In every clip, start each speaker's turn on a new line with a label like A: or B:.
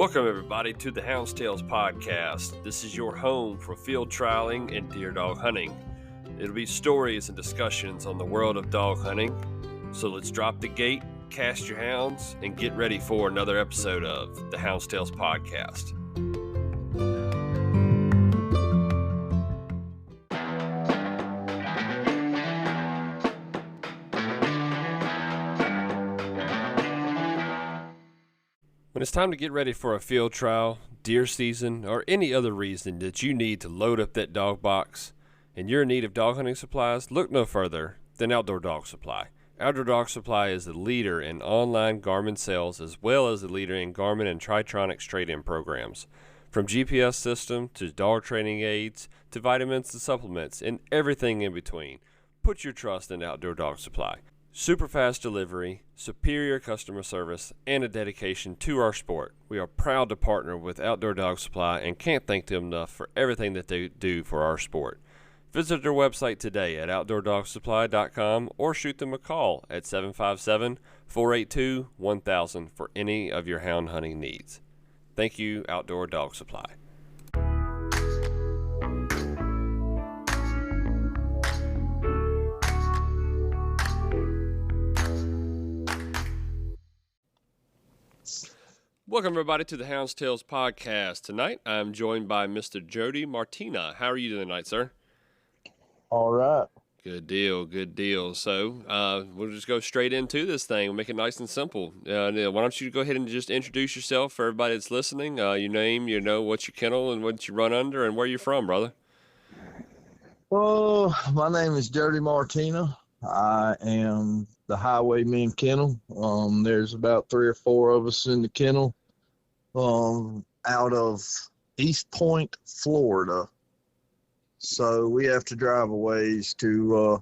A: Welcome, everybody, to the Hounds Tales podcast. This is your home for field trialing and deer dog hunting. It'll be stories and discussions on the world of dog hunting. So let's drop the gate, cast your hounds, and get ready for another episode of the Hounds Tales podcast. When it's time to get ready for a field trial, deer season, or any other reason that you need to load up that dog box and you're in need of dog hunting supplies, look no further than Outdoor Dog Supply. Outdoor Dog Supply is the leader in online Garmin sales as well as the leader in Garmin and Tritronics trade-in programs. From GPS system to dog training aids to vitamins and supplements and everything in between, put your trust in Outdoor Dog Supply. Super fast delivery, superior customer service, and a dedication to our sport. We are proud to partner with Outdoor Dog Supply and can't thank them enough for everything that they do for our sport. Visit their website today at outdoordogsupply.com or shoot them a call at 757-482-1000 for any of your hound hunting needs. Thank you, Outdoor Dog Supply. Welcome, everybody, to the Hounds Tales podcast. Tonight, I'm joined by Mr. Jody Martina. How are you doing tonight, sir?
B: All right.
A: Good deal, good deal. So, we'll just go straight into this thing. We'll make it nice and simple. Why don't you go ahead and just introduce yourself for everybody that's listening? Your name, what's your kennel and what you run under and where you're from, brother.
B: Well, my name is Jody Martina. I am the Highway Men Kennel. There's about 3 or 4 of us in the kennel out of East Point, Florida. So we have to drive a ways to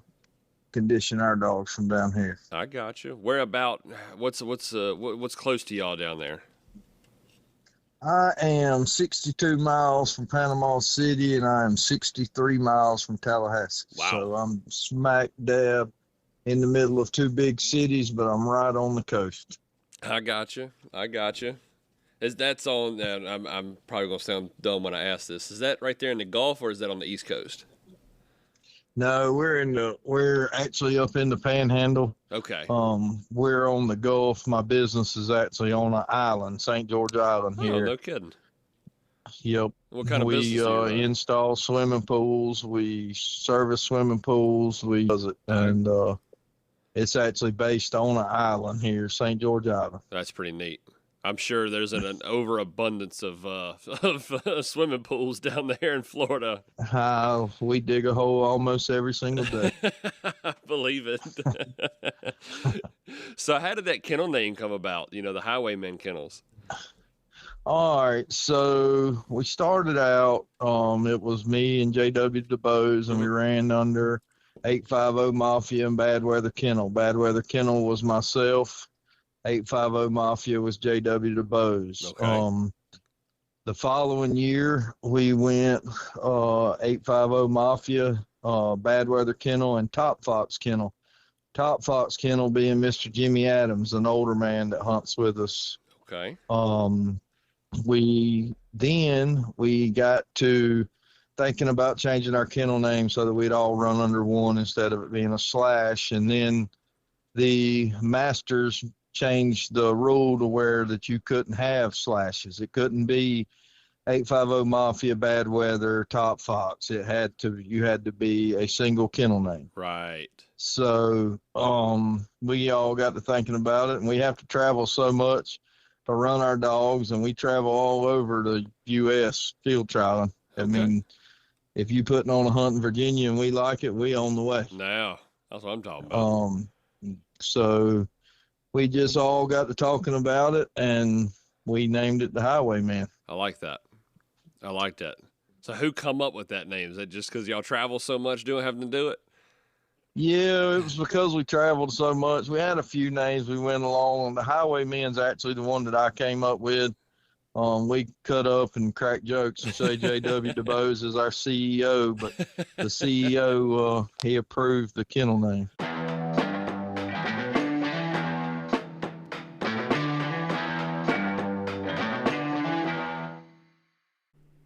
B: condition our dogs from down here.
A: I got you. Where about? What's close to y'all down there?
B: I am 62 miles from Panama City, and I am 63 miles from Tallahassee.
A: Wow.
B: So I'm smack dab in the middle of 2 big cities, but I'm right on the coast.
A: I got you. That's on. I'm probably gonna sound dumb when I ask this. Is that right there in the Gulf, or is that on the East Coast?
B: No, we're actually up in the Panhandle.
A: Okay.
B: We're on the Gulf. My business is actually on an island, St. George Island here.
A: Oh, no kidding.
B: Yep.
A: What kind of business do you run?
B: We install swimming pools. We service swimming pools. And it's actually based on an island here, St. George Island.
A: That's pretty neat. I'm sure there's an overabundance of swimming pools down there in Florida.
B: We dig a hole almost every single day.
A: I believe it. So how did that kennel name come about? The Highway Men Kennels.
B: All right, so we started out, it was me and J.W. DuBose, and we ran under 850 Mafia and Bad Weather Kennel. Bad Weather Kennel was myself. 850 Mafia was J.W. DuBose.
A: Okay.
B: The following year, we went 850 Mafia, Bad Weather Kennel, and Top Fox Kennel. Top Fox Kennel being Mr. Jimmy Adams, an older man that hunts with us.
A: Okay.
B: We got to thinking about changing our kennel name so that we'd all run under one instead of it being a slash. And then the masters changed the rule to where that you couldn't have slashes. It couldn't be 850 Mafia, Bad Weather, Top Fox. You had to be a single kennel name.
A: Right.
B: So we all got to thinking about it, and we have to travel so much to run our dogs, and we travel all over the U.S. field trialing. I mean, if you putting on a hunt in Virginia and we like it, we on the way.
A: Now, that's what I'm talking about.
B: So we just all got to talking about it, and we named it the Highway Man.
A: I like that. So who come up with that name? Is that just because y'all travel so much having to do it?
B: Yeah, it was because we traveled so much. We had a few names we went along, and the Highway Man's actually the one that I came up with. We cut up and crack jokes and say J.W. DuBose is our CEO, but the CEO, he approved the kennel name.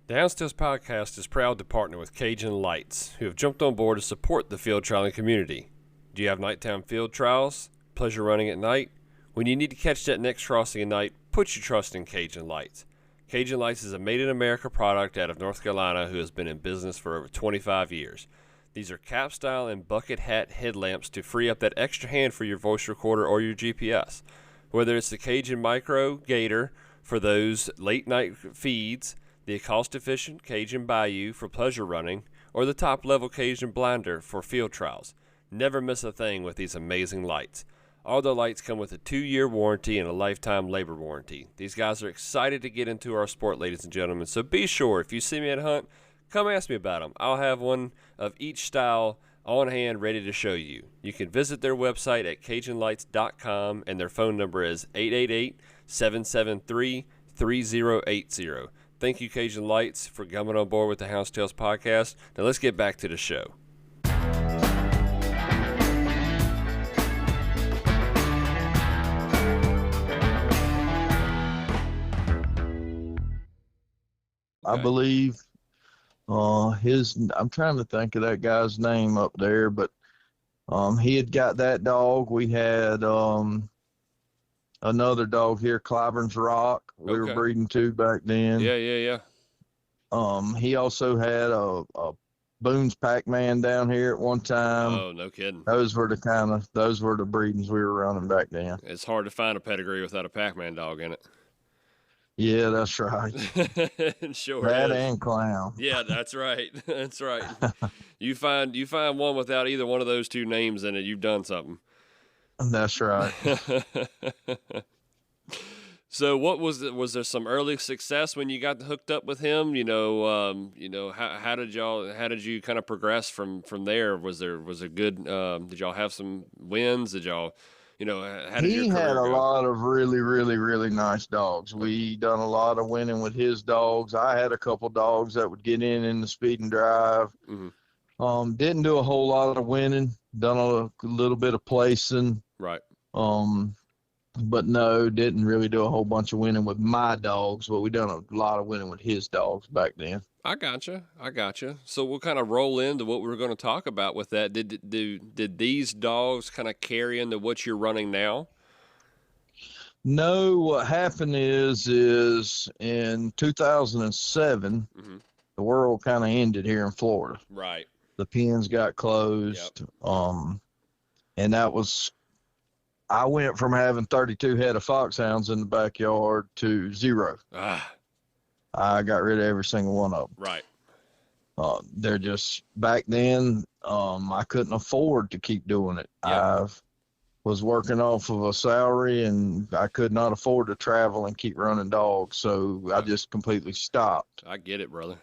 A: The Hounds podcast is proud to partner with Cajun Lights, who have jumped on board to support the field trialing community. Do you have nighttime field trials? Pleasure running at night? When you need to catch that next crossing at night, put your trust in Cajun Lights. Cajun Lights is a made-in-America product out of North Carolina who has been in business for over 25 years. These are cap-style and bucket hat headlamps to free up that extra hand for your voice recorder or your GPS. Whether it's the Cajun Micro Gator for those late-night feeds, the cost-efficient Cajun Bayou for pleasure running, or the top-level Cajun Blinder for field trials, never miss a thing with these amazing lights. All the lights come with a 2-year warranty and a lifetime labor warranty. These guys are excited to get into our sport, ladies and gentlemen, so be sure, if you see me at Hunt, come ask me about them. I'll have one of each style on hand ready to show you. You can visit their website at CajunLights.com, and their phone number is 888-773-3080. Thank you, Cajun Lights, for coming on board with the Hounds Tales podcast. Now let's get back to the show.
B: I believe I'm trying to think of that guy's name up there, but he had got that dog. We had another dog here, Clyburn's Rock. We were breeding two back then.
A: Yeah.
B: He also had a Boone's Pac-Man down here at one time.
A: Oh, no kidding.
B: Those were the breedings we were running back then.
A: It's hard to find a pedigree without a Pac-Man dog in it.
B: Yeah, that's right.
A: Sure.
B: That
A: is.
B: And clown.
A: Yeah, that's right. That's right. You find one without either one of those two names in it, you've done something.
B: That's right.
A: So, was there some early success when you got hooked up with him? How did you kind of progress from there? Was there good? Did y'all have some wins? Did y'all? How did
B: he had a lot of really, really, really nice dogs. We done a lot of winning with his dogs. I had a couple dogs that would get in the speed and drive. Mm-hmm. Didn't do a whole lot of winning. Done a little bit of placing.
A: Right.
B: But no, didn't really do a whole bunch of winning with my dogs. But we done a lot of winning with his dogs back then.
A: I gotcha. So we'll kind of roll into what we were going to talk about with that. Did these dogs kind of carry into what you're running now?
B: No, what happened is in 2007, mm-hmm. the world kind of ended here in Florida.
A: Right.
B: The pens got closed. Yep. And that was, I went from having 32 head of foxhounds in the backyard to 0. I got rid of every single one of them.
A: Right.
B: They're just, back then, I couldn't afford to keep doing it.
A: Yep.
B: I was working off of a salary, and I could not afford to travel and keep running dogs, so I just completely stopped.
A: I get it, brother.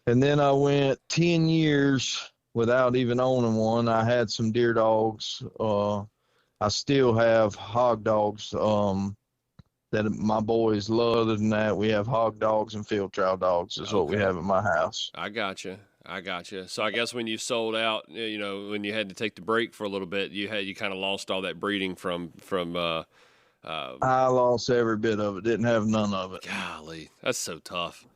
B: And then I went 10 years without even owning one. I had some deer dogs. I still have hog dogs that my boys love. Other than that, we have hog dogs and field trial dogs is what we have at my house.
A: I gotcha. So I guess when you sold out, when you had to take the break for a little bit, you kind of lost all that breeding from
B: I lost every bit of it. Didn't have none of it.
A: Golly, that's so tough.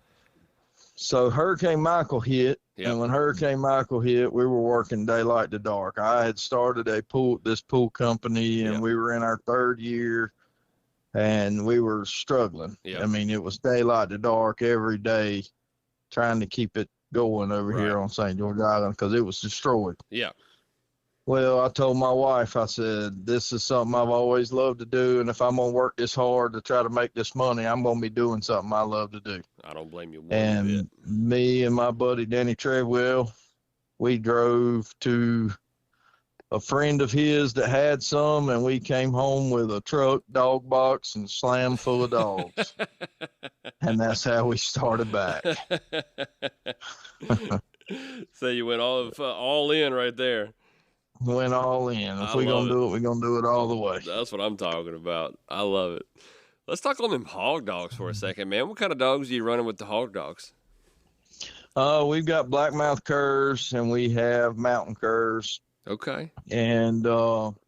B: So Hurricane Michael hit, and when Hurricane Michael hit, we were working daylight to dark. I had started this pool company, and we were in our 3rd year. And we were struggling. Yep. I mean, it was daylight to dark every day, trying to keep it going over here on St. George Island because it was destroyed.
A: Yeah.
B: Well, I told my wife, I said, this is something I've always loved to do, and if I'm going to work this hard to try to make this money, I'm going to be doing something I love to do.
A: I don't blame you one
B: bit. Me and my buddy Danny Treadwell, we drove to a friend of his that had some, and we came home with a truck, dog box, and slam full of dogs. And that's how we started back.
A: So you went all in right there.
B: Went all in. If we're going to do it, we're going to do it all the way.
A: That's what I'm talking about. I love it. Let's talk on them hog dogs for a second, man. What kind of dogs are you running with the hog dogs?
B: We've got blackmouth curs, and we have mountain curs.
A: Okay.
B: And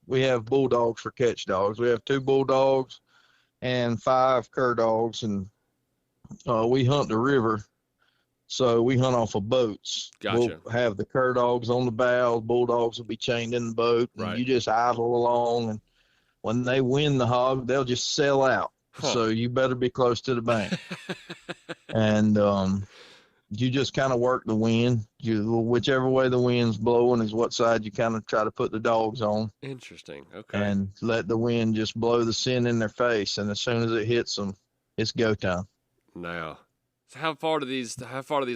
B: we have bulldogs for catch dogs. We have 2 bulldogs and 5 cur dogs, and we hunt the river So we hunt off of boats.
A: Gotcha.
B: We'll have the cur dogs on the bow. Bulldogs will be chained in the boat. And
A: Right.
B: you just idle along. And when they win the hog, they'll just sell out.
A: Huh.
B: So you better be close to the bank. And you just kind of work the wind. Whichever way the wind's blowing is what side you kind of try to put the dogs on.
A: Interesting. Okay.
B: And let the wind just blow the scent in their face. And as soon as it hits them, it's go time.
A: Now, so how far do these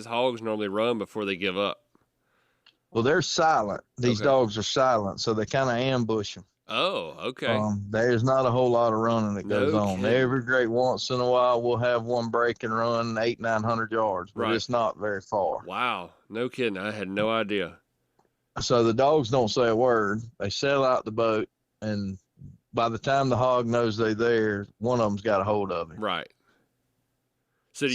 A: hogs normally run before they give up?
B: Well, they're silent. These dogs are silent, so they kind of ambush them.
A: Oh, okay.
B: There's not a whole lot of running that goes on.
A: kidding.
B: Every great once in a while, we'll have one break and run 800-900 yards, but it's not very far.
A: Wow. No kidding. I had no idea.
B: So the dogs don't say a word. They sail out the boat, and by the time the hog knows they're there, one of them's got a hold of him.
A: Right. So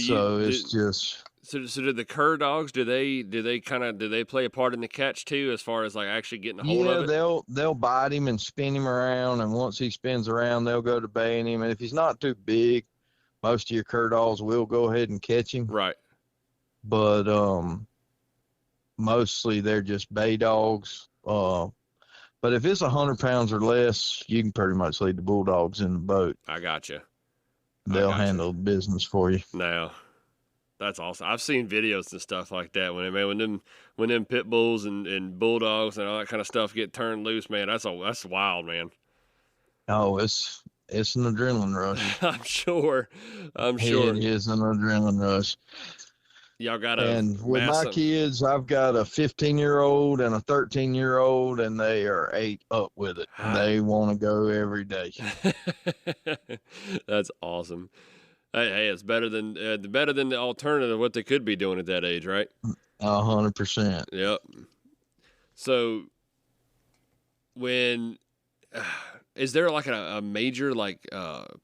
A: So do the cur dogs, do they play a part in the catch too, as far as like actually getting a hold of it?
B: Yeah, they'll bite him and spin him around, and once he spins around, they'll go to baying him. And if he's not too big, most of your cur dogs will go ahead and catch him.
A: Right.
B: But mostly they're just bay dogs. But if it's 100 pounds or less, you can pretty much leave the bulldogs in the boat.
A: I gotcha.
B: They'll handle business for you.
A: Now, that's awesome. I've seen videos and stuff like that when them pit bulls and bulldogs and all that kind of stuff get turned loose, man. That's wild, man.
B: Oh, it's an adrenaline rush.
A: I'm sure.
B: It is an adrenaline rush.
A: Y'all got
B: and with my kids, I've got a 15-year-old and a 13-year-old, and they are ate up with it. They want to go every day.
A: That's awesome. Hey, it's better than the alternative of what they could be doing at that age, right?
B: 100%.
A: Yep. So, is there like a major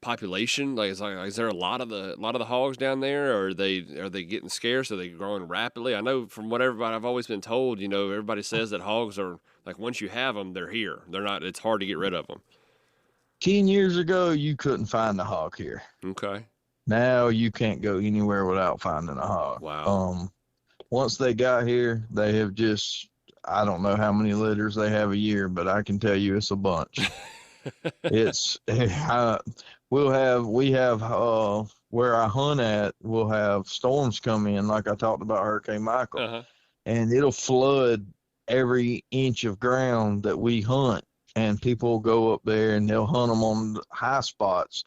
A: population? Is there a lot of the hogs down there, or are they getting scarce? Are they growing rapidly? I know from what I've always been told. Everybody says that hogs are like, once you have them, they're here. They're not. It's hard to get rid of them. 10
B: years ago, you couldn't find a hog here.
A: Okay.
B: Now you can't go anywhere without finding a hog.
A: Wow.
B: Once they got here, they have just, I don't know how many litters they have a year, but I can tell you it's a bunch. We have where I hunt at, we'll have storms come in, like I talked about Hurricane Michael, and it'll flood every inch of ground that we hunt, and people will go up there and they'll hunt them on the high spots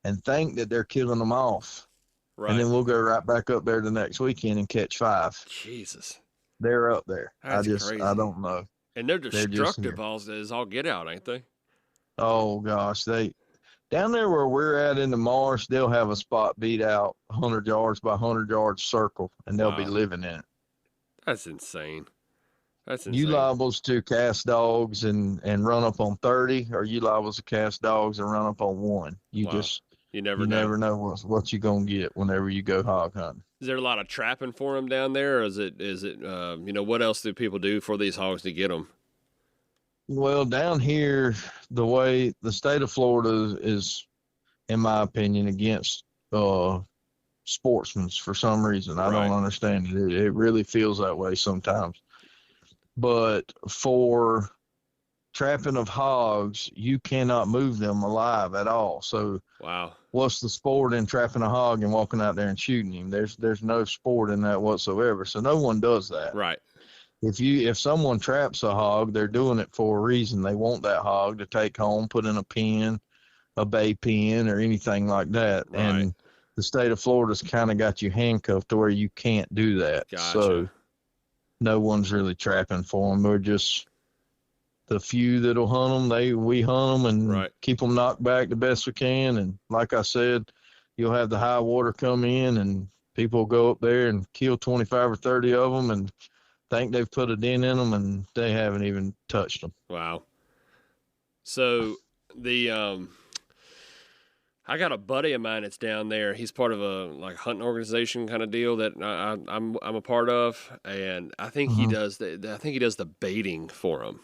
B: and think that they're killing them off. Right. And then we'll go right back up there the next weekend and catch 5.
A: Jesus.
B: They're up there.
A: That's crazy.
B: I don't know.
A: And they're destructive as all get out, ain't they?
B: Oh gosh, down there where we're at in the marsh, they'll have a spot beat out 100 yards by 100 yards circle, and they'll be living in it.
A: That's insane.
B: You liables to cast dogs and run up on 30, or you liables to cast dogs and run up on 1. You never know what you're gonna get whenever you go hog hunting.
A: Is there a lot of trapping for them down there, or is it what else do people do for these hogs to get them?
B: Well, down here, the way the state of Florida is, in my opinion, against sportsmen for some reason. I don't understand it. It really feels that way sometimes. But for trapping of hogs, you cannot move them alive at all. So what's the sport in trapping a hog and walking out there and shooting him? There's no sport in that whatsoever. So no one does that.
A: Right.
B: If someone traps a hog, they're doing it for a reason. They want that hog to take home, put in a pen, a bay pen, or anything like that. Right. And the state of Florida's kind of got you handcuffed to where you can't do that.
A: Gotcha.
B: So no one's really trapping for them. We're just the few that'll hunt them. We hunt them and keep them knocked back the best we can. And like I said, you'll have the high water come in, and people go up there and kill 25 or 30 of them and think they've put a dent in them, and they haven't even touched them.
A: Wow. So I got a buddy of mine that's down there. He's part of a hunting organization kind of deal that I'm a part of, and I think he does the baiting for them.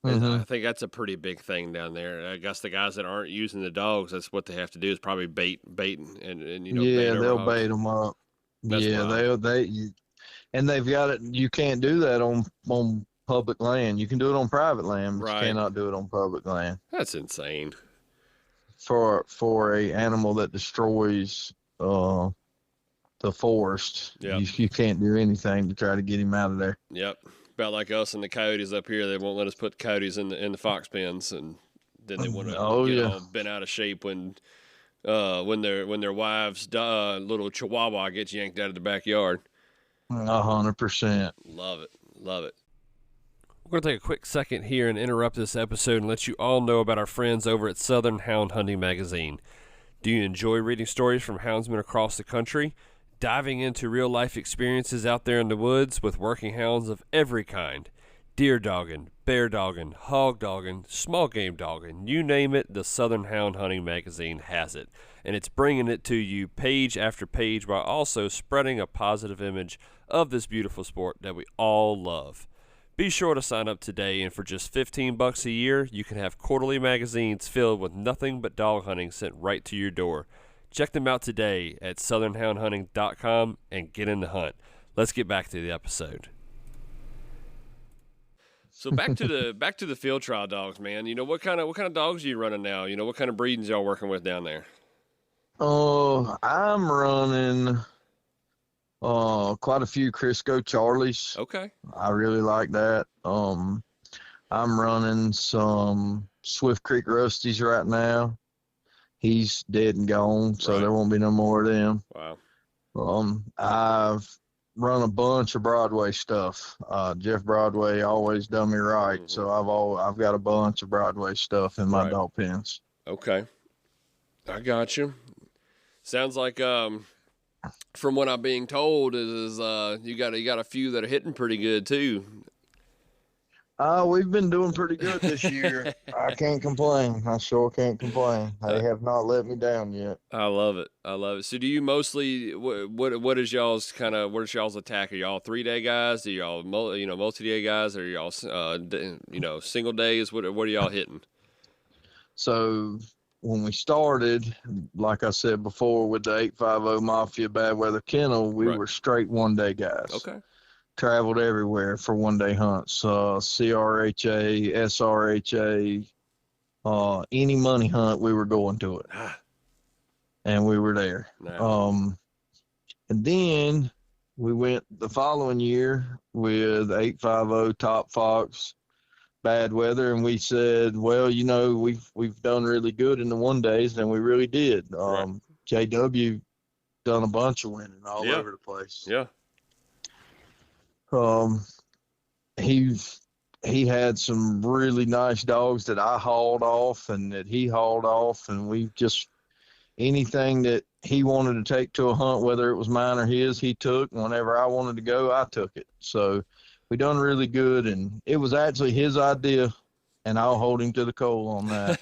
A: I think that's a pretty big thing down there. I guess the guys that aren't using the dogs, that's what they have to do is probably bait and
B: they'll bait them up.
A: That's wild.
B: And they've got it. You can't do that on public land. You can do it on private land, but you
A: Right.
B: cannot do it on public land.
A: That's insane.
B: For a animal that destroys the forest,
A: Yep.
B: you can't do anything to try to get him out of there.
A: Yep. About like us and the coyotes up here, they won't let us put coyotes in the fox pens, and then they want to all bent out of shape when their wives' little chihuahua gets yanked out of the backyard.
B: 100%.
A: Love it. Love it. We're going to take a quick second here and interrupt this episode and let you all know about our friends over at Southern Hound Hunting Magazine. Do you enjoy reading stories from houndsmen across the country? Diving into real-life experiences out there in the woods with working hounds of every kind. Deer dogging, bear dogging, hog dogging, small game dogging, you name it, the Southern Hound Hunting Magazine has it. And it's bringing it to you page after page while also spreading a positive image of this beautiful sport that we all love. Be sure to sign up today, and for just $15 a year, you can have quarterly magazines filled with nothing but dog hunting sent right to your door. Check them out today at southernhoundhunting.com and get in the hunt. Let's get back to the episode. So back to the field trial dogs, man. You know, what kind of dogs are you running now? You know, what kind of breedings y'all working with down there?
B: Oh, I'm running quite a few Crisco Charlies.
A: Okay.
B: I really like that. I'm running some Swift Creek Rusties right now. He's dead and gone, so there won't be no more of them.
A: Wow.
B: I've run a bunch of Broadway stuff. Jeff Broadway always done me right, so I've got a bunch of Broadway stuff in my dog pens.
A: Okay. I got you. Sounds like from what I'm being told is you got a few that are hitting pretty good too.
B: We've been doing pretty good this year. I can't complain. I sure can't complain. They have not let me down yet.
A: I love it. So do you mostly what is y'all's attack? Are y'all 3-day guys? Are y'all multi-day guys? Are y'all single days? What are y'all hitting?
B: So when we started, like I said before, with the 850 Mafia Bad Weather Kennel, we were straight 1-day guys.
A: Okay.
B: Traveled everywhere for 1-day hunts. CRHA, SRHA, any money hunt, we were going to it. And we were there.
A: Nice.
B: And then we went the following year with 850 Top Fox, Bad Weather, and we said, well, you know, we've done really good in the 1-days, and we really did. JW done a bunch of winning all over the place.
A: Yeah.
B: He had some really nice dogs that I hauled off and that he hauled off, and we just, anything that he wanted to take to a hunt, whether it was mine or his, he took. Whenever I wanted to go, I took it. So we done really good, and it was actually his idea, and I'll hold him to the coal on that.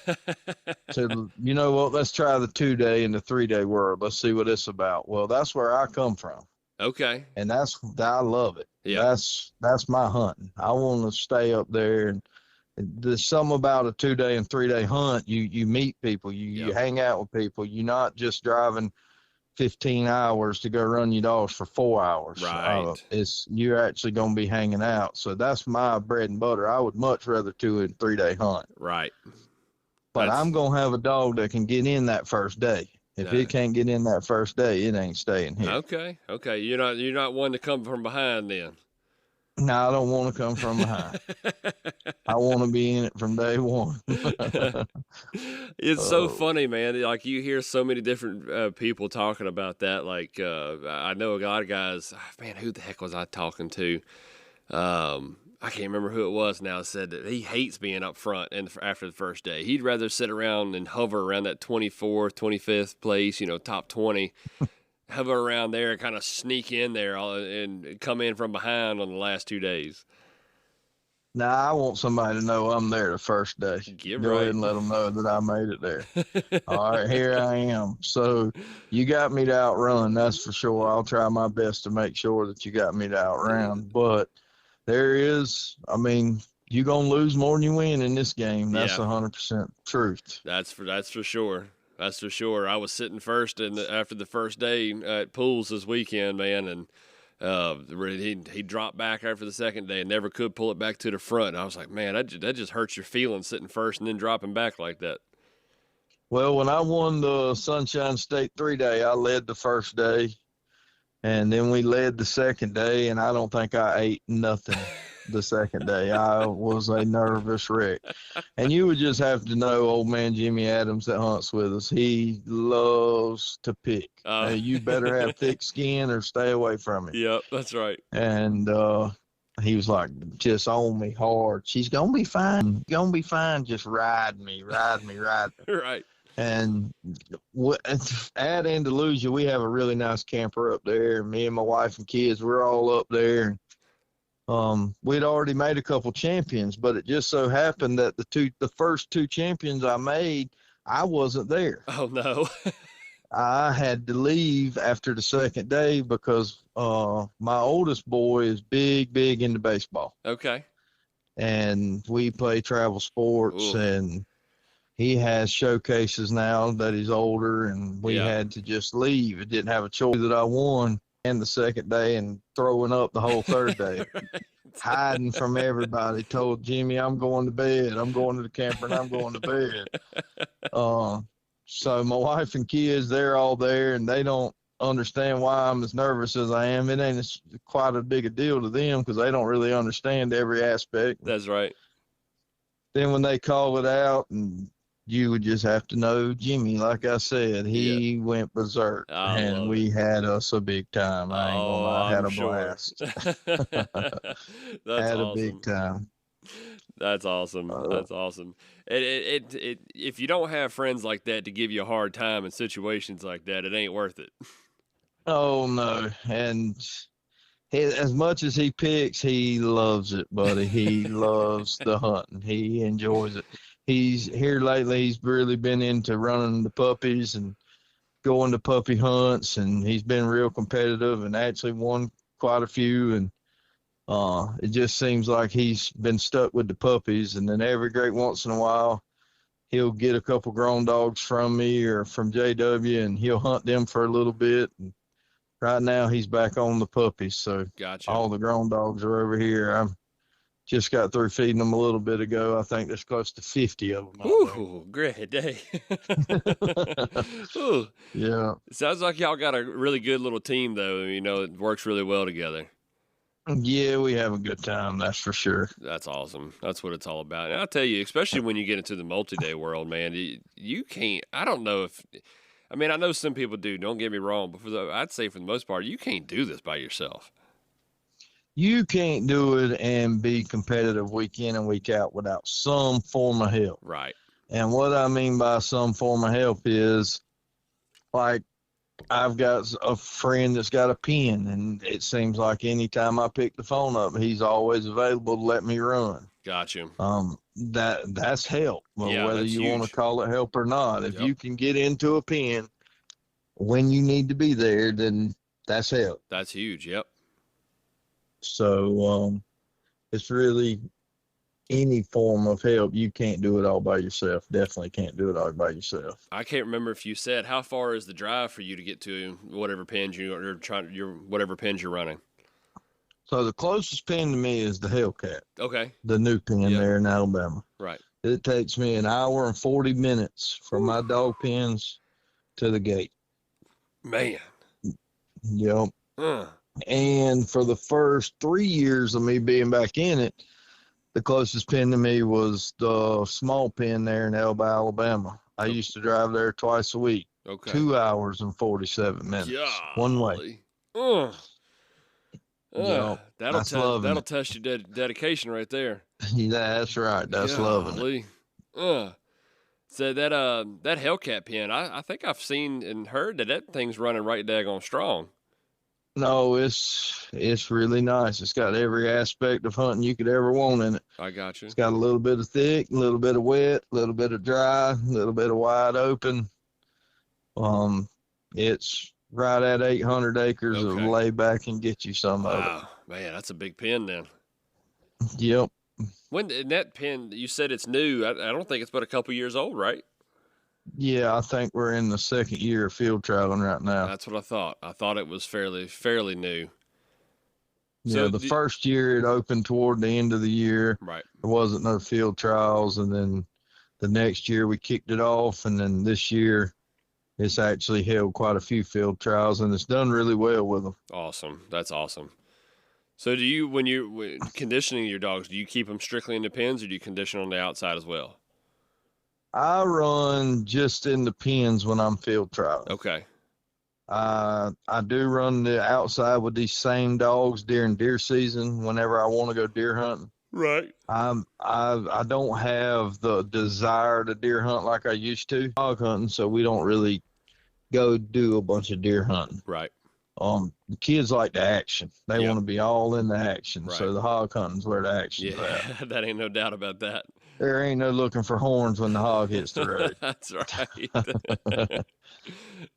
B: So, you know what, let's try the 2-day and the 3-day world. Let's see what it's about. Well, that's where I come from.
A: Okay.
B: And I love it.
A: Yeah.
B: That's my hunting. I want to stay up there, and there's something about a 2-day and 3-day hunt. You meet people, you hang out with people. You're not just driving 15 hours to go run your dogs for 4 hours.
A: Right.
B: You're actually going to be hanging out. So that's my bread and butter. I would much rather 2 and 3-day hunt.
A: Right.
B: But I'm going to have a dog that can get in that first day. If it can't get in that first day, it ain't staying here.
A: Okay. You're not one to come from behind then.
B: No, I don't want to come from behind. I want to be in it from day one.
A: It's so funny, man. Like, you hear so many different people talking about that. Like, I know a lot of guys. Man, who the heck was I talking to? I can't remember who it was now, said that he hates being up front after the first day. He'd rather sit around and hover around that 24th, 25th place, top 20, hover around there and kind of sneak in there and come in from behind on the last 2 days.
B: Now, I want somebody to know I'm there the first day. Go ahead and let them know that I made it there. All right, here I am. So you got me to outrun, that's for sure. I'll try my best to make sure that you got me to outrun. But there is, you're going to lose more than you win in this game. That's 100% truth.
A: That's for sure. That's for sure. I was sitting first after the first day at pools this weekend, man, and he dropped back after the second day and never could pull it back to the front. And I was like, man, that just hurts your feelings sitting first and then dropping back like that.
B: Well, when I won the Sunshine State 3-day, I led the first day, and then we led the second day, and I don't think I ate nothing the second day. I was a nervous wreck. And you would just have to know old man Jimmy Adams that hunts with us. He loves to pick. You better have thick skin or stay away from him.
A: Yep, that's right.
B: And he was like, just on me hard. She's going to be fine. Going to be fine. Just ride me.
A: Right.
B: And at Andalusia, we have a really nice camper up there. Me and my wife and kids, we're all up there. We'd already made a couple champions, but it just so happened that the first two champions I made, I wasn't there.
A: Oh, no.
B: I had to leave after the second day because my oldest boy is big into baseball.
A: Okay.
B: And we play travel sports. Ooh. And he has showcases now that he's older, and we had to just leave. It didn't have a choice that I won and the second day and throwing up the whole third day. Hiding from everybody. Told Jimmy, I'm going to bed. I'm going to the camper and I'm going to bed. So my wife and kids, they're all there, and they don't understand why I'm as nervous as I am. It ain't quite a big a deal to them because they don't really understand every aspect.
A: That's right.
B: Then when they call it out, and you would just have to know Jimmy, like I said, he went berserk, and we had us a big time. I ain't gonna lie, I had a blast.
A: That's
B: had
A: awesome.
B: A big time.
A: That's awesome. That's awesome. If you don't have friends like that to give you a hard time in situations like that, it ain't worth it.
B: Oh no, and as much as he picks, he loves it, buddy. He loves the hunting. He enjoys it. He's here lately. He's really been into running the puppies and going to puppy hunts, and he's been real competitive and actually won quite a few. And it just seems like he's been stuck with the puppies. And then every great once in a while, he'll get a couple grown dogs from me or from JW, and he'll hunt them for a little bit. And right now, he's back on the puppies. So
A: gotcha.
B: All the grown dogs are over here. I'm just got through feeding them a little bit ago. I think there's close to 50 of them.
A: Ooh, great day. Ooh.
B: Yeah.
A: It sounds like y'all got a really good little team, though. You know, it works really well together.
B: Yeah, we have a good time, that's for sure.
A: That's awesome. That's what it's all about. And I'll tell you, especially when you get into the multi-day world, man, you can't – I don't know if – I mean, I know some people do. Don't get me wrong. But I'd say for the most part, you can't do this by yourself.
B: You can't do it and be competitive week in and week out without some form of help.
A: Right.
B: And what I mean by some form of help is, like, I've got a friend that's got a pen, and it seems like anytime I pick the phone up, he's always available to let me run.
A: Gotcha.
B: That's help, whether you want to call it help or not. If you can get into a pen when you need to be there, then that's help.
A: That's huge. Yep.
B: So it's really any form of help. You can't do it all by yourself. Definitely can't do it all by yourself.
A: I can't remember if you said how far is the drive for you to get to whatever pens whatever pens you're running.
B: So the closest pen to me is the Hellcat.
A: Okay.
B: The new pen there in Alabama.
A: Right.
B: It takes me an hour and 40 minutes from my dog pens to the gate.
A: Man.
B: Yep. And for the first 3 years of me being back in it, the closest pen to me was the small pen there in Elba, Alabama. I used to drive there twice a week.
A: Okay.
B: 2 hours and 47 minutes. One way.
A: That'll test your dedication right there.
B: Yeah, that's right. That's loving it.
A: So that Hellcat pen, I think I've seen and heard that thing's running right daggone strong.
B: No, it's really nice. It's got every aspect of hunting you could ever want in it.
A: I got you.
B: It's got a little bit of thick, a little bit of wet, a little bit of dry, a little bit of wide open. It's right at 800 acres of lay back and get you some of it.
A: Wow, man, that's a big pen then.
B: Yep.
A: When that pen, you said it's new. I don't think it's but a couple years old, right?
B: Yeah, I think we're in the second year of field trialing right now.
A: That's what I thought. I thought it was fairly new.
B: Yeah,
A: So,
B: the first year it opened toward the end of the year.
A: right.
B: There wasn't no field trials, and then the next year we kicked it off, and then this year it's actually held quite a few field trials, and it's done really well with them.
A: Awesome. That's awesome. So, when you're conditioning your dogs, do you keep them strictly in the pens, or do you condition on the outside as well?
B: I run just in the pens when I'm field trialing.
A: Okay.
B: I do run the outside with these same dogs during deer season whenever I want to go deer hunting.
A: Right.
B: I don't have the desire to deer hunt like I used to hog hunting, so we don't really go do a bunch of deer hunting.
A: Right.
B: The kids like the action. They
A: Yep.
B: want to be all in the action.
A: Right.
B: So the hog hunting's where the action's
A: Yeah,
B: at.
A: that ain't no doubt about that.
B: There ain't no looking for horns when the hog hits the road.
A: That's right.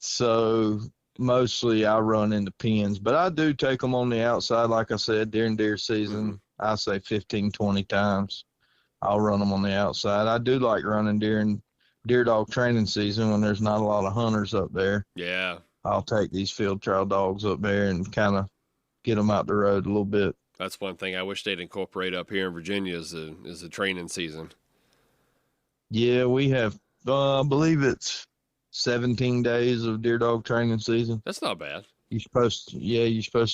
B: So mostly I run in the pens, but I do take them on the outside, like I said, during deer season.
A: Mm-hmm.
B: I say 15, 20 times. I'll run them on the outside. I do like running during deer dog training season when there's not a lot of hunters up there.
A: Yeah.
B: I'll take these field trial dogs up there and kind of get them out the road a little bit.
A: That's one thing I wish they'd incorporate up here in Virginia is the training season.
B: Yeah, we have, I believe it's 17 days of deer dog training season.
A: That's not bad.
B: You're supposed to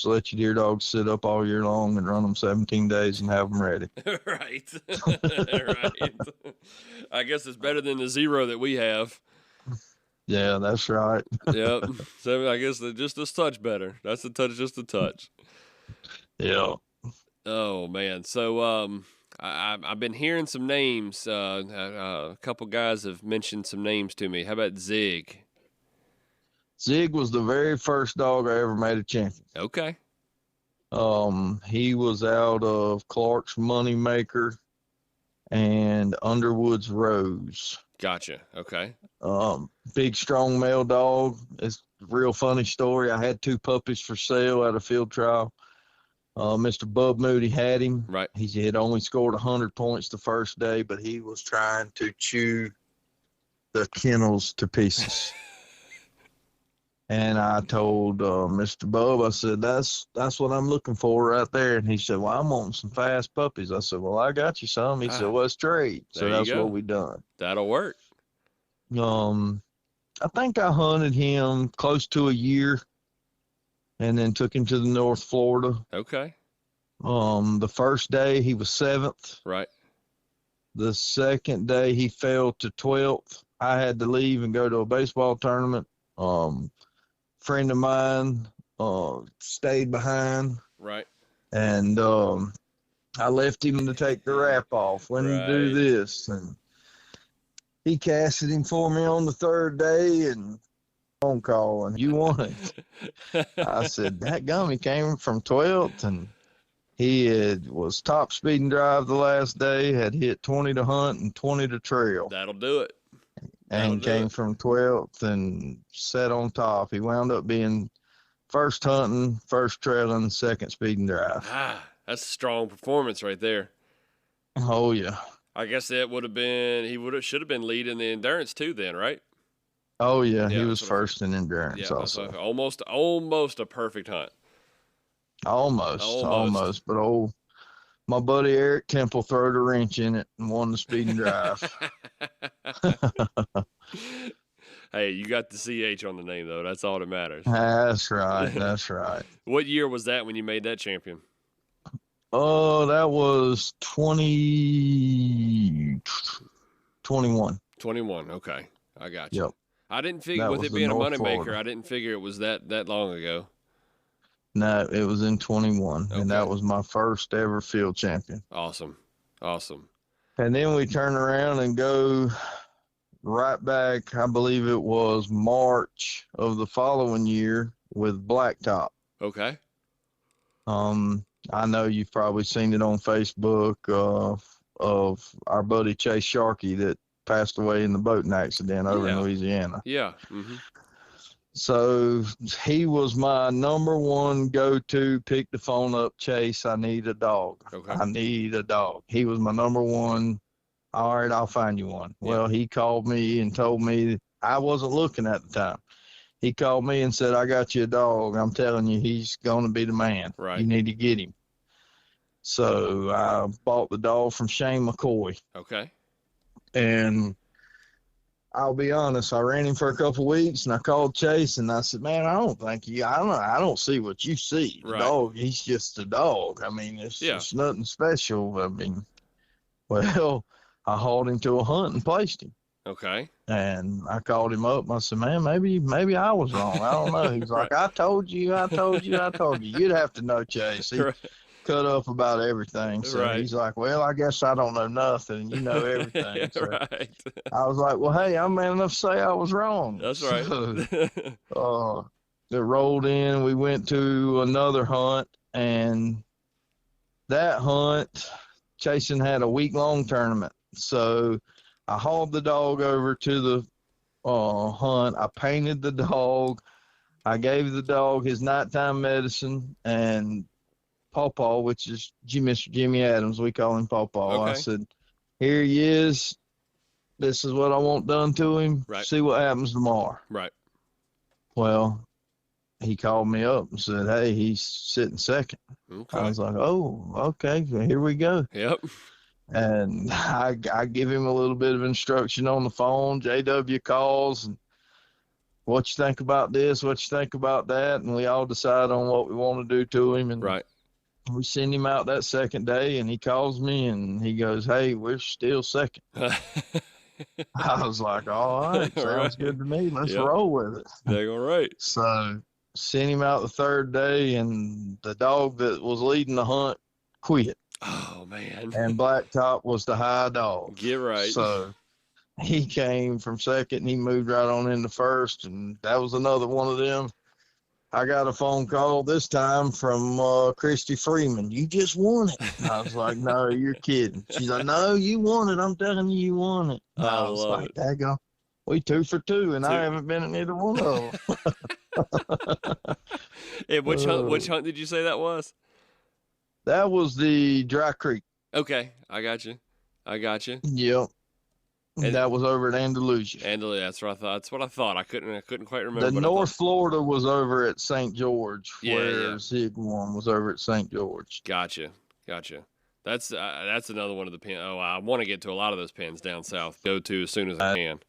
B: let your deer dogs sit up all year long and run them 17 days and have them ready.
A: Right. Right. I guess it's better than the 0 that we have.
B: Yeah, that's right.
A: Yep. So I guess they're just a touch better. That's just a touch.
B: Yeah.
A: Oh man. So I've been hearing some names. A couple guys have mentioned some names to me. How about Zigg?
B: Zigg was the very first dog I ever made a champion.
A: Okay.
B: He was out of Clark's Moneymaker and Underwood's Rose.
A: Gotcha. Okay.
B: Big, strong male dog. It's a real funny story. I had 2 puppies for sale at a field trial. Mr. Bub Moody had him.
A: Right.
B: He had only scored 100 points the first day, but he was trying to chew the kennels to pieces. And I told Mr. Bub, I said, that's what I'm looking for right there. And he said, well, I'm wanting some fast puppies. I said, well, I got you some. He said, well, let's trade. So that's what we done.
A: That'll work.
B: I think I hunted him close to a year and then took him to the North Florida.
A: Okay.
B: The first day he was 7th.
A: Right.
B: The second day he fell to 12th. I had to leave and go to a baseball tournament. Friend of mine stayed behind.
A: Right.
B: And I left him to take the wrap off. When you do this, and he casted him for me on the 3rd day, and phone call, and you won it. I said, that gummy came from 12th, and he was top speed and drive the last day, had hit 20 to hunt and 20 to trail.
A: That'll do it.
B: And came from 12th and sat on top. He wound up being first hunting, first trailing, second speed and drive.
A: That's a strong performance right there.
B: Oh, yeah.
A: I guess that would have been, should have been leading the endurance too then, right?
B: Oh, yeah. He was first in endurance also.
A: Almost a perfect hunt.
B: Almost. But my buddy Eric Temple threw a wrench in it and won the speed and drive.
A: Hey, you got the CH on the name, though. That's all that matters.
B: That's right.
A: What year was that when you made that champion?
B: Oh, that was 2021.
A: 21. Okay. I got you.
B: Yep.
A: I didn't figure, with it being a moneymaker, I didn't figure it was that long ago.
B: No, it was in 21,
A: Okay.
B: and that was my first ever field champion.
A: Awesome.
B: And then we turn around and go right back, I believe it was March of the following year with Blacktop.
A: Okay.
B: I know you've probably seen it on Facebook of our buddy Chase Sharkey that passed away in the boating accident over in Louisiana.
A: Yeah. Mm-hmm.
B: So he was my number one go-to, pick the phone up, Chase, I need a dog.
A: Okay.
B: I need a dog. He was my number one. All right, I'll find you one.
A: Yeah.
B: Well, he called me and told me I wasn't looking at the time. He called me and said, I got you a dog. I'm telling you, he's going to be the man.
A: Right.
B: You need to get him. So I bought the dog from Shane McCoy.
A: Okay.
B: And I'll be honest, I ran him for a couple of weeks, and I called Chase, and I said, man, I don't see what you see. The dog, he's just a dog. I mean, it's nothing special. I mean, well, I hauled him to a hunt and placed him.
C: Okay.
B: And I called him up, and I said, man, maybe I was wrong. I don't know. He's like, I told you. You'd have to know Chase. He cut up about everything. So he's like, well, I guess I don't know nothing. You know everything. So
C: Right.
B: I was like, well, hey, I'm man enough to say I was wrong.
C: That's right.
B: So, it rolled in. We went to another hunt, and that hunt, Chasen had a week-long tournament. So I hauled the dog over to the hunt. I painted the dog. I gave the dog his nighttime medicine, and Pawpaw, which is Mr. Jimmy Adams, we call him Pawpaw.
C: Okay.
B: I said, here he is. This is what I want done to him.
C: Right.
B: See what happens tomorrow.
C: Right.
B: Well, he called me up and said, hey, he's sitting second.
C: Okay.
B: I was like, oh, okay, so here we go.
C: Yep.
B: And I give him a little bit of instruction on the phone. JW calls, and what you think about this, what you think about that, and we all decide on what we want to do to him. And
C: Right.
B: we send him out that second day, and he calls me, and he goes, hey, we're still second. I was like, all right, sounds good to me. Let's roll with it.
C: Dang all right.
B: So sent him out the third day, and the dog that was leading the hunt quit.
C: Oh, man.
B: And Blacktop was the high dog.
C: Get right.
B: So he came from second, and he moved right on into first, and that was another one of them. I got a phone call this time from Christy Freeman. You just won it. I was like, no, you're kidding. She's like, no, you won it. I'm telling you, you won it.
C: I
B: was
C: love
B: like,
C: it.
B: daggone. We 2 for 2, and I haven't been at either one of them.
C: And which hunt did you say that was?
B: That was the Dry Creek.
C: Okay, I got you.
B: Yep. And that was over at Andalusia.
C: That's what I thought. That's what I thought. I couldn't quite remember.
B: The North Florida was over at St. George, where
C: yeah.
B: Zigg one was over at St. George.
C: Gotcha. That's another one of the pens. Oh, I want to get to a lot of those pens down south. Go to as soon as I can.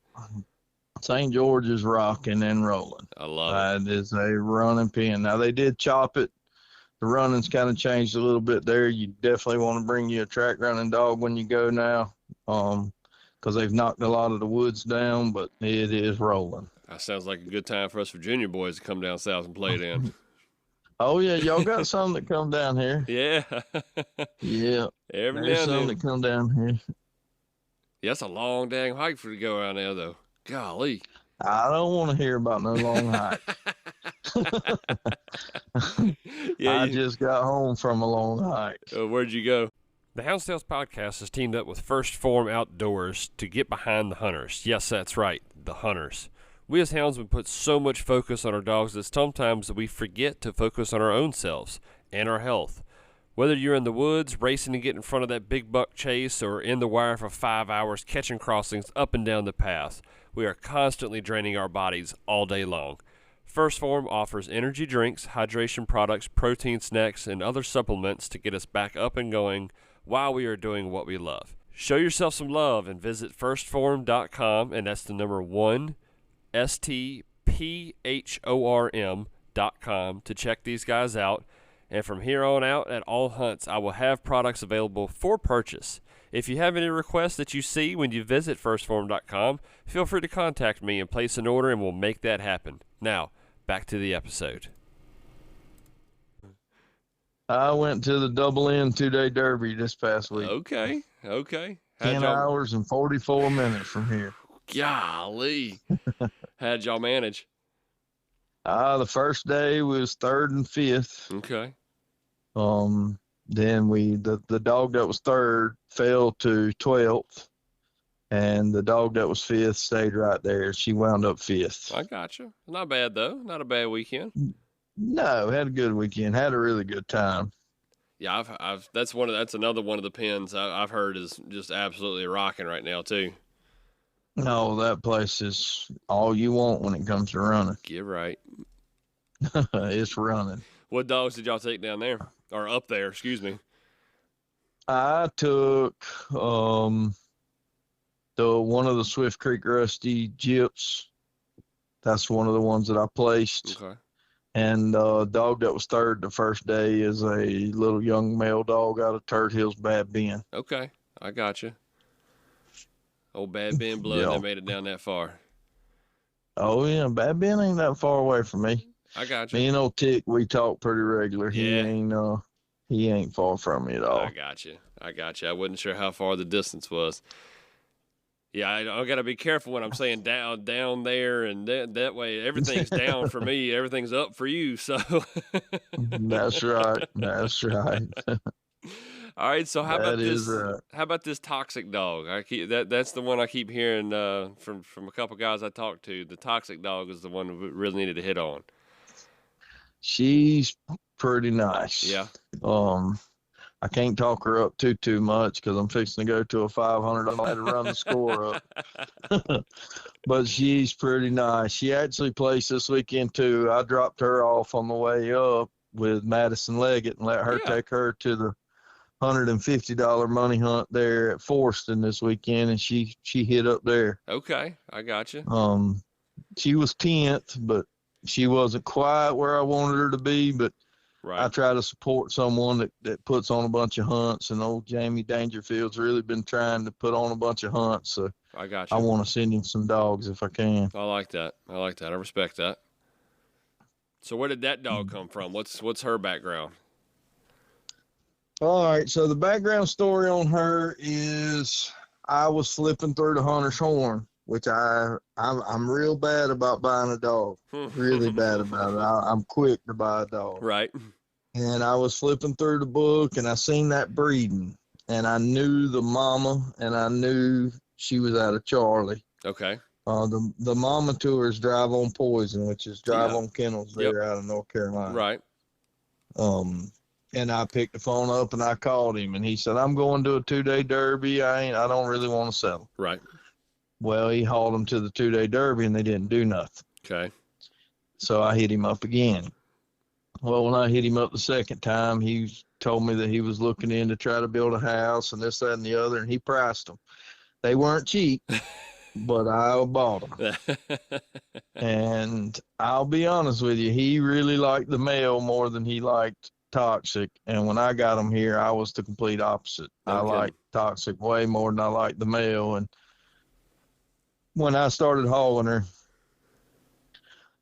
B: St. George is rocking and rolling.
C: I love
B: it. It is a running pen. Now, they did chop it. The running's kind of changed a little bit there. You definitely want to bring you a track running dog when you go now, because they've knocked a lot of the woods down, but it is rolling.
C: That sounds like a good time for us Virginia boys to come down south and play it in.
B: Oh, yeah, y'all got some that come down here.
C: Yeah.
B: Yeah. There's some that come down here.
C: Yeah, that's a long dang hike for to go around there, though. Golly.
B: I don't want to hear about no long hike. I just got home from a long hike.
C: Where'd you go?
A: The Hound Tales podcast has teamed up with First Form Outdoors to get behind the hunters. Yes, that's right, the hunters. We as houndsmen put so much focus on our dogs that sometimes we forget to focus on our own selves and our health. Whether you're in the woods racing to get in front of that big buck chase or in the wire for 5 hours catching crossings up and down the path, we are constantly draining our bodies all day long. First Form offers energy drinks, hydration products, protein snacks, and other supplements to get us back up and going while we are doing what we love. Show yourself some love and visit firstform.com, and that's the number 1, STPHORM.com to check these guys out. And from here on out at all hunts, I will have products available for purchase. If you have any requests that you see when you visit firstform.com, feel free to contact me and place an order, and we'll make that happen. Now, back to the episode.
B: I went to the Double N 2-day Derby this past week.
C: Okay.
B: 10 hours and 44 minutes from here.
C: Golly. How'd y'all manage?
B: The first day was 3rd and 5th.
C: Okay.
B: Then the dog that was 3rd fell to 12th, and the dog that was 5th stayed right there. She wound up 5th.
C: I gotcha. Not bad, though. Not a bad weekend.
B: No, had a good weekend. Had a really good time.
C: Yeah, that's another one of the pens I've heard is just absolutely rocking right now too.
B: No, that place is all you want when it comes to running.
C: Get right.
B: It's running.
C: What dogs did y'all take down there or up there? Excuse me.
B: I took the one of the Swift Creek Rusty Gyps. That's one of the ones that I placed.
C: Okay.
B: And the dog that was third the first day is a little young male dog out of Turd Hills Bad Ben.
C: Okay, I got you. Old Bad Ben blood
B: Yeah.
C: that made it down that far.
B: Oh yeah, Bad Ben ain't that far away from me.
C: I got you.
B: Me and old Tick, we talk pretty regular.
C: Yeah.
B: He ain't far from me at all.
C: I got you. I wasn't sure how far the distance was. Yeah, I got to be careful when I'm saying down there, and that way everything's down for me, everything's up for you. So
B: That's right. That's right.
C: all right. So how about
B: That
C: this?
B: is right.
C: How about this toxic dog? That's the one I keep hearing from a couple guys I talked to. The toxic dog is the one we really needed to hit on.
B: She's pretty nice.
C: Yeah.
B: I can't talk her up too much because I'm fixing to go to a $500 to run the score up. But she's pretty nice. She actually placed this weekend too. I dropped her off on the way up with Madison Leggett and let her take her to the $150 money hunt there at Forston this weekend, and she hit up there.
C: Okay, I got you.
B: She was 10th, but she wasn't quite where I wanted her to be, but
C: Right.
B: I try to support someone that puts on a bunch of hunts, and old Jamie Dangerfield's really been trying to put on a bunch of hunts, so
C: I got you.
B: I want to send him some dogs if I can.
C: I like that. I respect that. So where did that dog come from? What's her background?
B: All right, so the background story on her is I was flipping through the Hunter's Horn, which I'm real bad about buying a dog, really bad about it. I'm quick to buy a dog.
C: Right.
B: And I was flipping through the book, and I seen that breeding, and I knew the mama, and I knew she was out of Charlie.
C: Okay.
B: The mama to is Drive on Poison, which is Drive on Kennels there out of North Carolina.
C: Right.
B: And I picked the phone up and I called him, and he said, "I'm going to a 2-day derby. I don't really want to sell."
C: Right.
B: Well, he hauled them to the 2-day derby, and they didn't do nothing.
C: Okay.
B: So I hit him up again. Well, when I hit him up the second time, he told me that he was looking in to try to build a house and this, that, and the other, and he priced them. They weren't cheap, but I bought them. And I'll be honest with you, he really liked the male more than he liked toxic. And when I got him here, I was the complete opposite. I liked toxic way more than I liked the male. And when I started hauling her,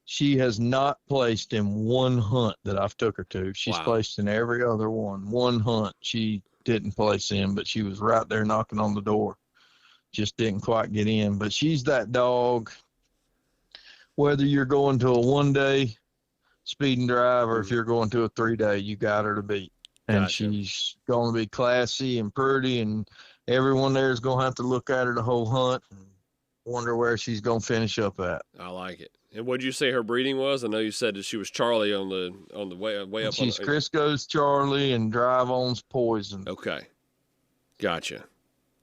B: she has not placed in one hunt that I've took her to. She's placed in every other one. One hunt she didn't place in, but she was right there knocking on the door. Just didn't quite get in. But she's that dog, whether you're going to a 1-day speed and drive or if you're going to a 3-day, you got her to beat. And she's going to be classy and pretty, and everyone there is going to have to look at her the whole hunt and wonder where she's going to finish up at.
C: I like it. And what did you say her breeding was? I know you said that she was Charlie on the way up.
B: She's Crisco's Charlie and Drive On's Poison.
C: Okay. Gotcha.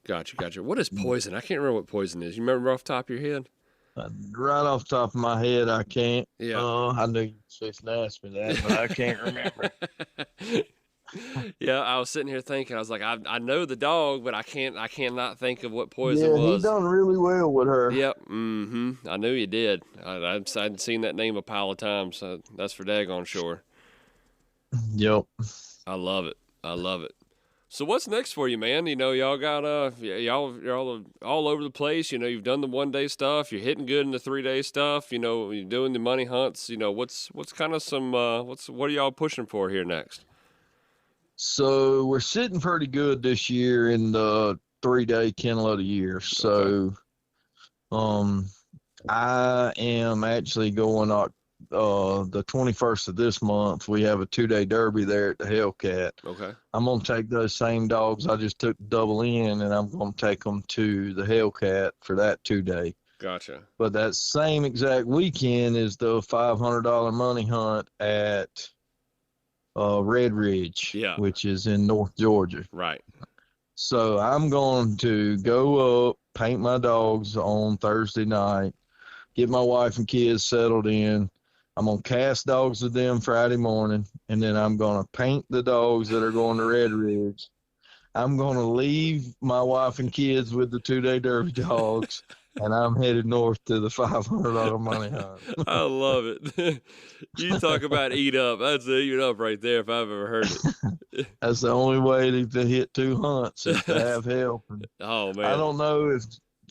C: What is Poison? I can't remember what Poison is. You remember off the top of your head?
B: Right off the top of my head, I can't.
C: Yeah.
B: I knew you were supposed to ask me that, but I can't remember.
C: Yeah, I was sitting here thinking, I was like, I know the dog, but I cannot think of what Poison
B: yeah,
C: was.
B: He done really well with her.
C: Yep. I knew you did. I'd seen that name a pile of times. So that's for daggone sure.
B: Yep.
C: I love it. So what's next for you, man? You know, y'all got you're all over the place. You know, you've done the 1-day stuff. You're hitting good in the 3-day stuff. You know, you're doing the money hunts. You know, what's kind of some what are y'all pushing for here next?
B: So we're sitting pretty good this year in the 3-day kennel of the year. So, I am actually going the 21st of this month. We have a 2-day derby there at the Hellcat.
C: Okay.
B: I'm going to take those same dogs I just took double in, and I'm going to take them to the Hellcat for that 2-day.
C: Gotcha. But
B: that same exact weekend is the $500 money hunt at Red Ridge,
C: Yeah.
B: which is in North Georgia.
C: Right.
B: So I'm going to go up, paint my dogs on Thursday night, get my wife and kids settled in. I'm going to cast dogs with them Friday morning, and then I'm going to paint the dogs that are going to Red Ridge. I'm going to leave my wife and kids with the 2-day derby dogs, and I'm headed north to the $500 money hunt.
C: I love it. You talk about eat up. That's eat up right there if I've ever heard it.
B: That's the only way to hit 2 hunts is to have help.
C: Oh, man.
B: I don't know if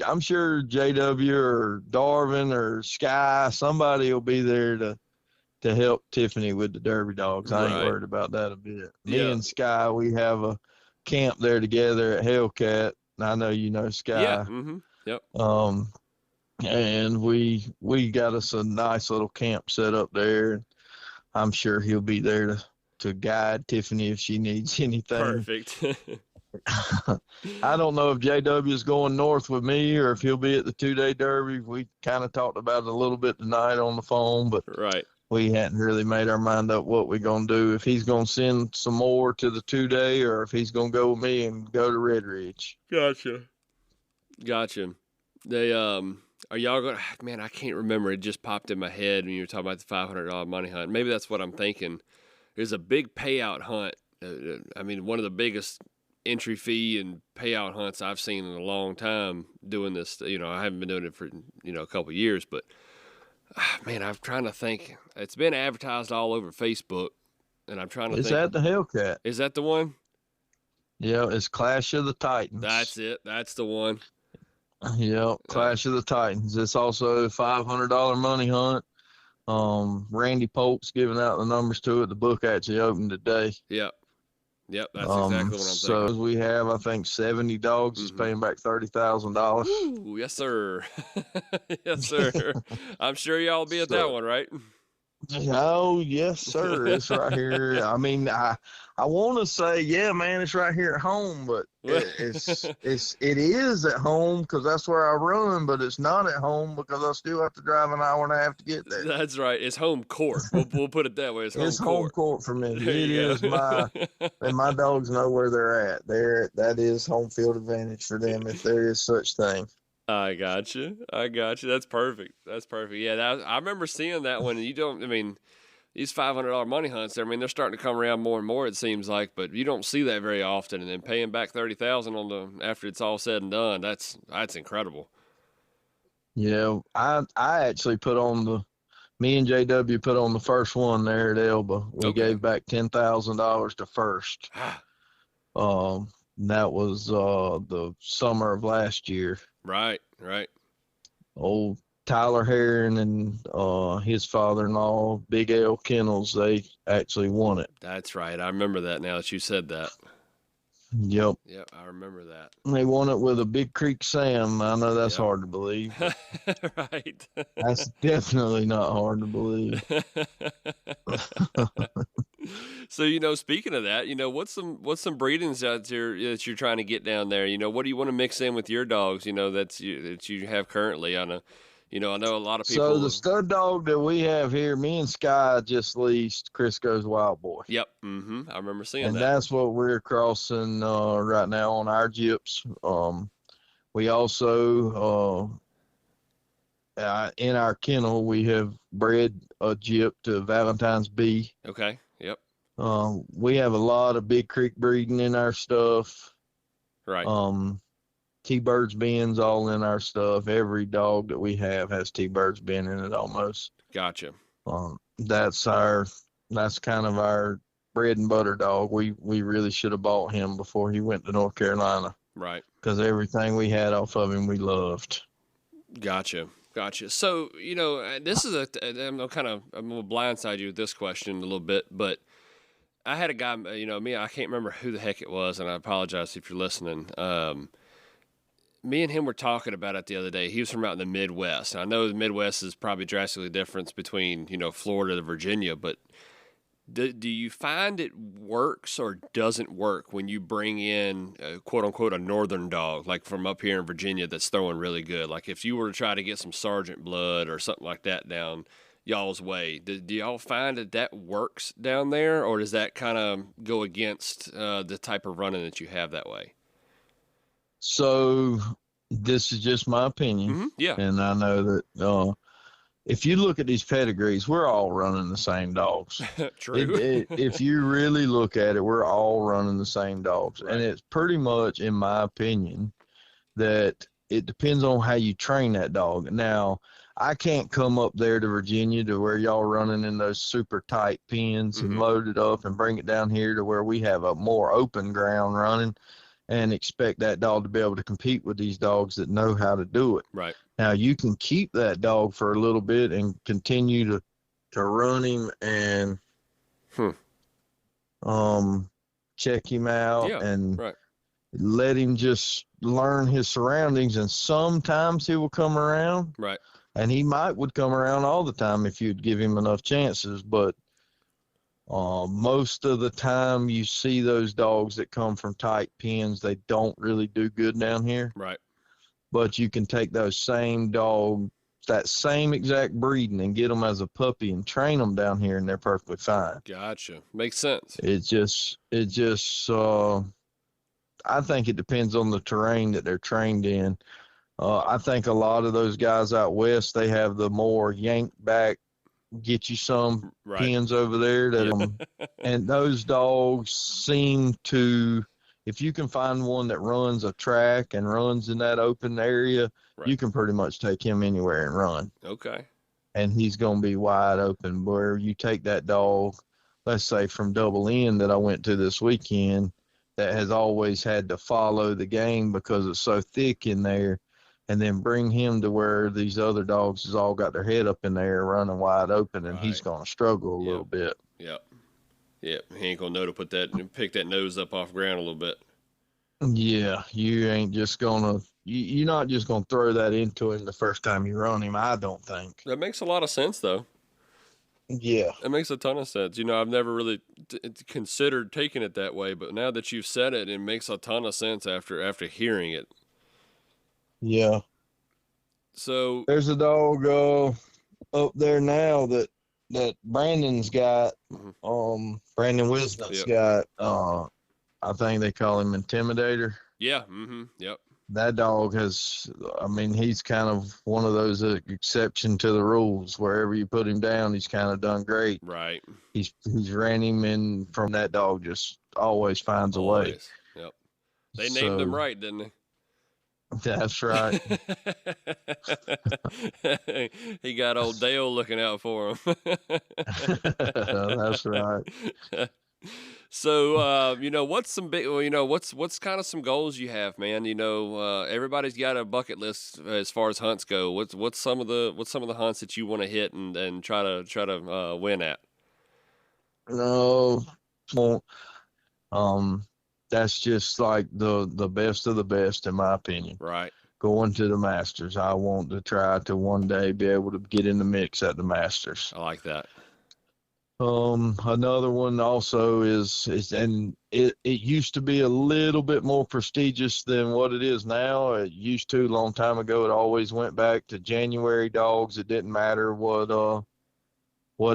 B: I'm sure JW or Darvin or Sky, somebody will be there to help Tiffany with the derby dogs. I ain't
C: Right.
B: worried about that a bit. Me
C: Yeah.
B: and Sky, we have a camp there together at Hellcat. I know you know Sky.
C: Yeah. Mm-hmm. Yep.
B: And we got us a nice little camp set up there. I'm sure he'll be there to guide Tiffany if she needs anything.
C: Perfect.
B: I don't know if JW is going north with me or if he'll be at the 2-day derby. We kind of talked about it a little bit tonight on the phone, but
C: Right.
B: we hadn't really made our mind up what we're going to do. If he's going to send some more to the 2-day or if he's going to go with me and go to Red Ridge.
C: Gotcha. They are y'all going? Man, I can't remember. It just popped in my head when you were talking about the $500 money hunt. Maybe that's what I'm thinking. There's a big payout hunt. I mean, one of the biggest entry fee and payout hunts I've seen in a long time doing this. You know, I haven't been doing it for, a couple of years, but man, I'm trying to think. It's been advertised all over Facebook, and I'm trying to think.
B: It's at the Hellcat.
C: Is that the one?
B: Yeah, it's Clash of the Titans.
C: That's it. That's the one.
B: Yeah, Clash of the Titans. It's also a $500 money hunt. Randy Polk's giving out the numbers to it. The book actually opened today.
C: Yep, that's exactly what I'm
B: so
C: thinking.
B: we have, I think, 70 dogs. Is paying back $30,000.
C: Ooh, yes, sir. Yes, sir. I'm sure y'all will be at that one, right?
B: Oh, yes, sir. It's right here. I mean, I want to say, yeah, man, it's right here at home, but it is at home because that's where I run, but it's not at home because I still have to drive an hour and a half to get there.
C: That's right. It's home court. We'll put it that way. It's
B: home court for me.
C: There
B: It is and my dogs know where they're at. That is home field advantage for them if there is such thing.
C: I got you. That's perfect. Yeah, I remember seeing that one. And these $500 money hunts, they're starting to come around more and more, it seems like, but you don't see that very often. And then paying back $30,000 after it's all said and done, that's incredible.
B: Yeah, I actually me and JW put on the first one there at Elba. We gave back $10,000 to First. That was the summer of last year.
C: Right.
B: Old Tyler Heron and his father-in-law, Big L Kennels, they actually won it.
C: That's right. I remember that now that you said that.
B: Yep,
C: I remember that.
B: they won it with a Big Creek Sam. I know that's hard to believe.
C: Right.
B: That's definitely not hard to believe.
C: So, speaking of that, what's some breedings that you're trying to get down there? What do you want to mix in with your dogs, that you have currently? I know a lot of people.
B: So the stud dog that we have here, me and Sky just leased Crisco's Wild Boy.
C: Yep. I remember seeing
B: and
C: that.
B: And that's what we're crossing right now on our gyps. We also, in our kennel, we have bred a gyp to Valentine's B.
C: Okay. Yep.
B: We have a lot of Big Creek breeding in our stuff.
C: Right.
B: T-Birds bins all in our stuff. Every dog that we have has T-Birds bin in it almost.
C: Gotcha.
B: That's kind of our bread and butter dog. We really should have bought him before he went to North Carolina.
C: Right.
B: Because everything we had off of him we loved.
C: Gotcha. So, this is I'm going to blindside you with this question a little bit, but I had a guy, I can't remember who the heck it was, and I apologize if you're listening. Me and him were talking about it the other day. He was from out in the Midwest. And I know the Midwest is probably drastically different between, Florida to Virginia, but do you find it works or doesn't work when you bring in, quote unquote, a northern dog, like from up here in Virginia that's throwing really good? Like if you were to try to get some sergeant blood or something like that down, y'all's way. Do y'all find that works down there, or does that kind of go against the type of running that you have that way?
B: So this is just my opinion.
C: Yeah.
B: And I know that if you look at these pedigrees, we're all running the same dogs.
C: True.
B: If you really look at it, we're all running the same dogs.
C: Right.
B: And it's pretty much, in my opinion, that it depends on how you train that dog. Now, I can't come up there to Virginia to where y'all running in those super tight pens and load it up and bring it down here to where we have a more open ground running and expect that dog to be able to compete with these dogs that know how to do it.
C: Right.
B: Now, you can keep that dog for a little bit and continue to run him and check him out and let him just learn his surroundings. And sometimes he will come around.
C: Right.
B: And he would come around all the time if you'd give him enough chances. But most of the time you see those dogs that come from tight pens, they don't really do good down here.
C: Right.
B: But you can take those same dog, that same exact breeding, and get them as a puppy and train them down here, and they're perfectly fine.
C: Gotcha. Makes sense.
B: It just I think it depends on the terrain that they're trained in. I think a lot of those guys out west, they have the more yank back, get you some pins over there that and those dogs seem to, if you can find one that runs a track and runs in that open area, you can pretty much take him anywhere and run.
C: Okay.
B: And he's going to be wide open. Where you take that dog, let's say from Double N that I went to this weekend, that has always had to follow the game because it's so thick in there, and then bring him to where these other dogs has all got their head up in there running wide open, and he's going to struggle a little bit.
C: Yep. Yep. He ain't going to know to pick that nose up off the ground a little bit.
B: Yeah. You ain't just going to, you're not just going to throw that into him the first time you run him, I don't think.
C: That makes a lot of sense, though.
B: Yeah.
C: It makes a ton of sense. You know, I've never really considered taking it that way, but now that you've said it, it makes a ton of sense after hearing it.
B: Yeah.
C: So
B: there's a dog up there now that Brandon's got. Brandon Wisnot's got. I think they call him Intimidator.
C: Yeah. Yep.
B: That dog has. I mean, he's kind of one of those exception to the rules. Wherever you put him down, he's kind of done great.
C: Right.
B: He's ran him, and from that dog just always finds a way.
C: Yep. They named him right, didn't they?
B: That's right.
C: He got old Dale looking out for him.
B: That's right.
C: So, you know, what's some big, you know, what's kind of some goals you have, man? You know, everybody's got a bucket list as far as hunts go. What's some of the hunts that you want to hit and try to win at?
B: No, that's just like the best of the best, in my opinion.
C: Right.
B: Going to the Masters. I want to try to one day be able to get in the mix at the Masters.
C: I like that.
B: Another one also is and it used to be a little bit more prestigious than what it is now. It used to, a long time ago. It always went back to January dogs. It didn't matter what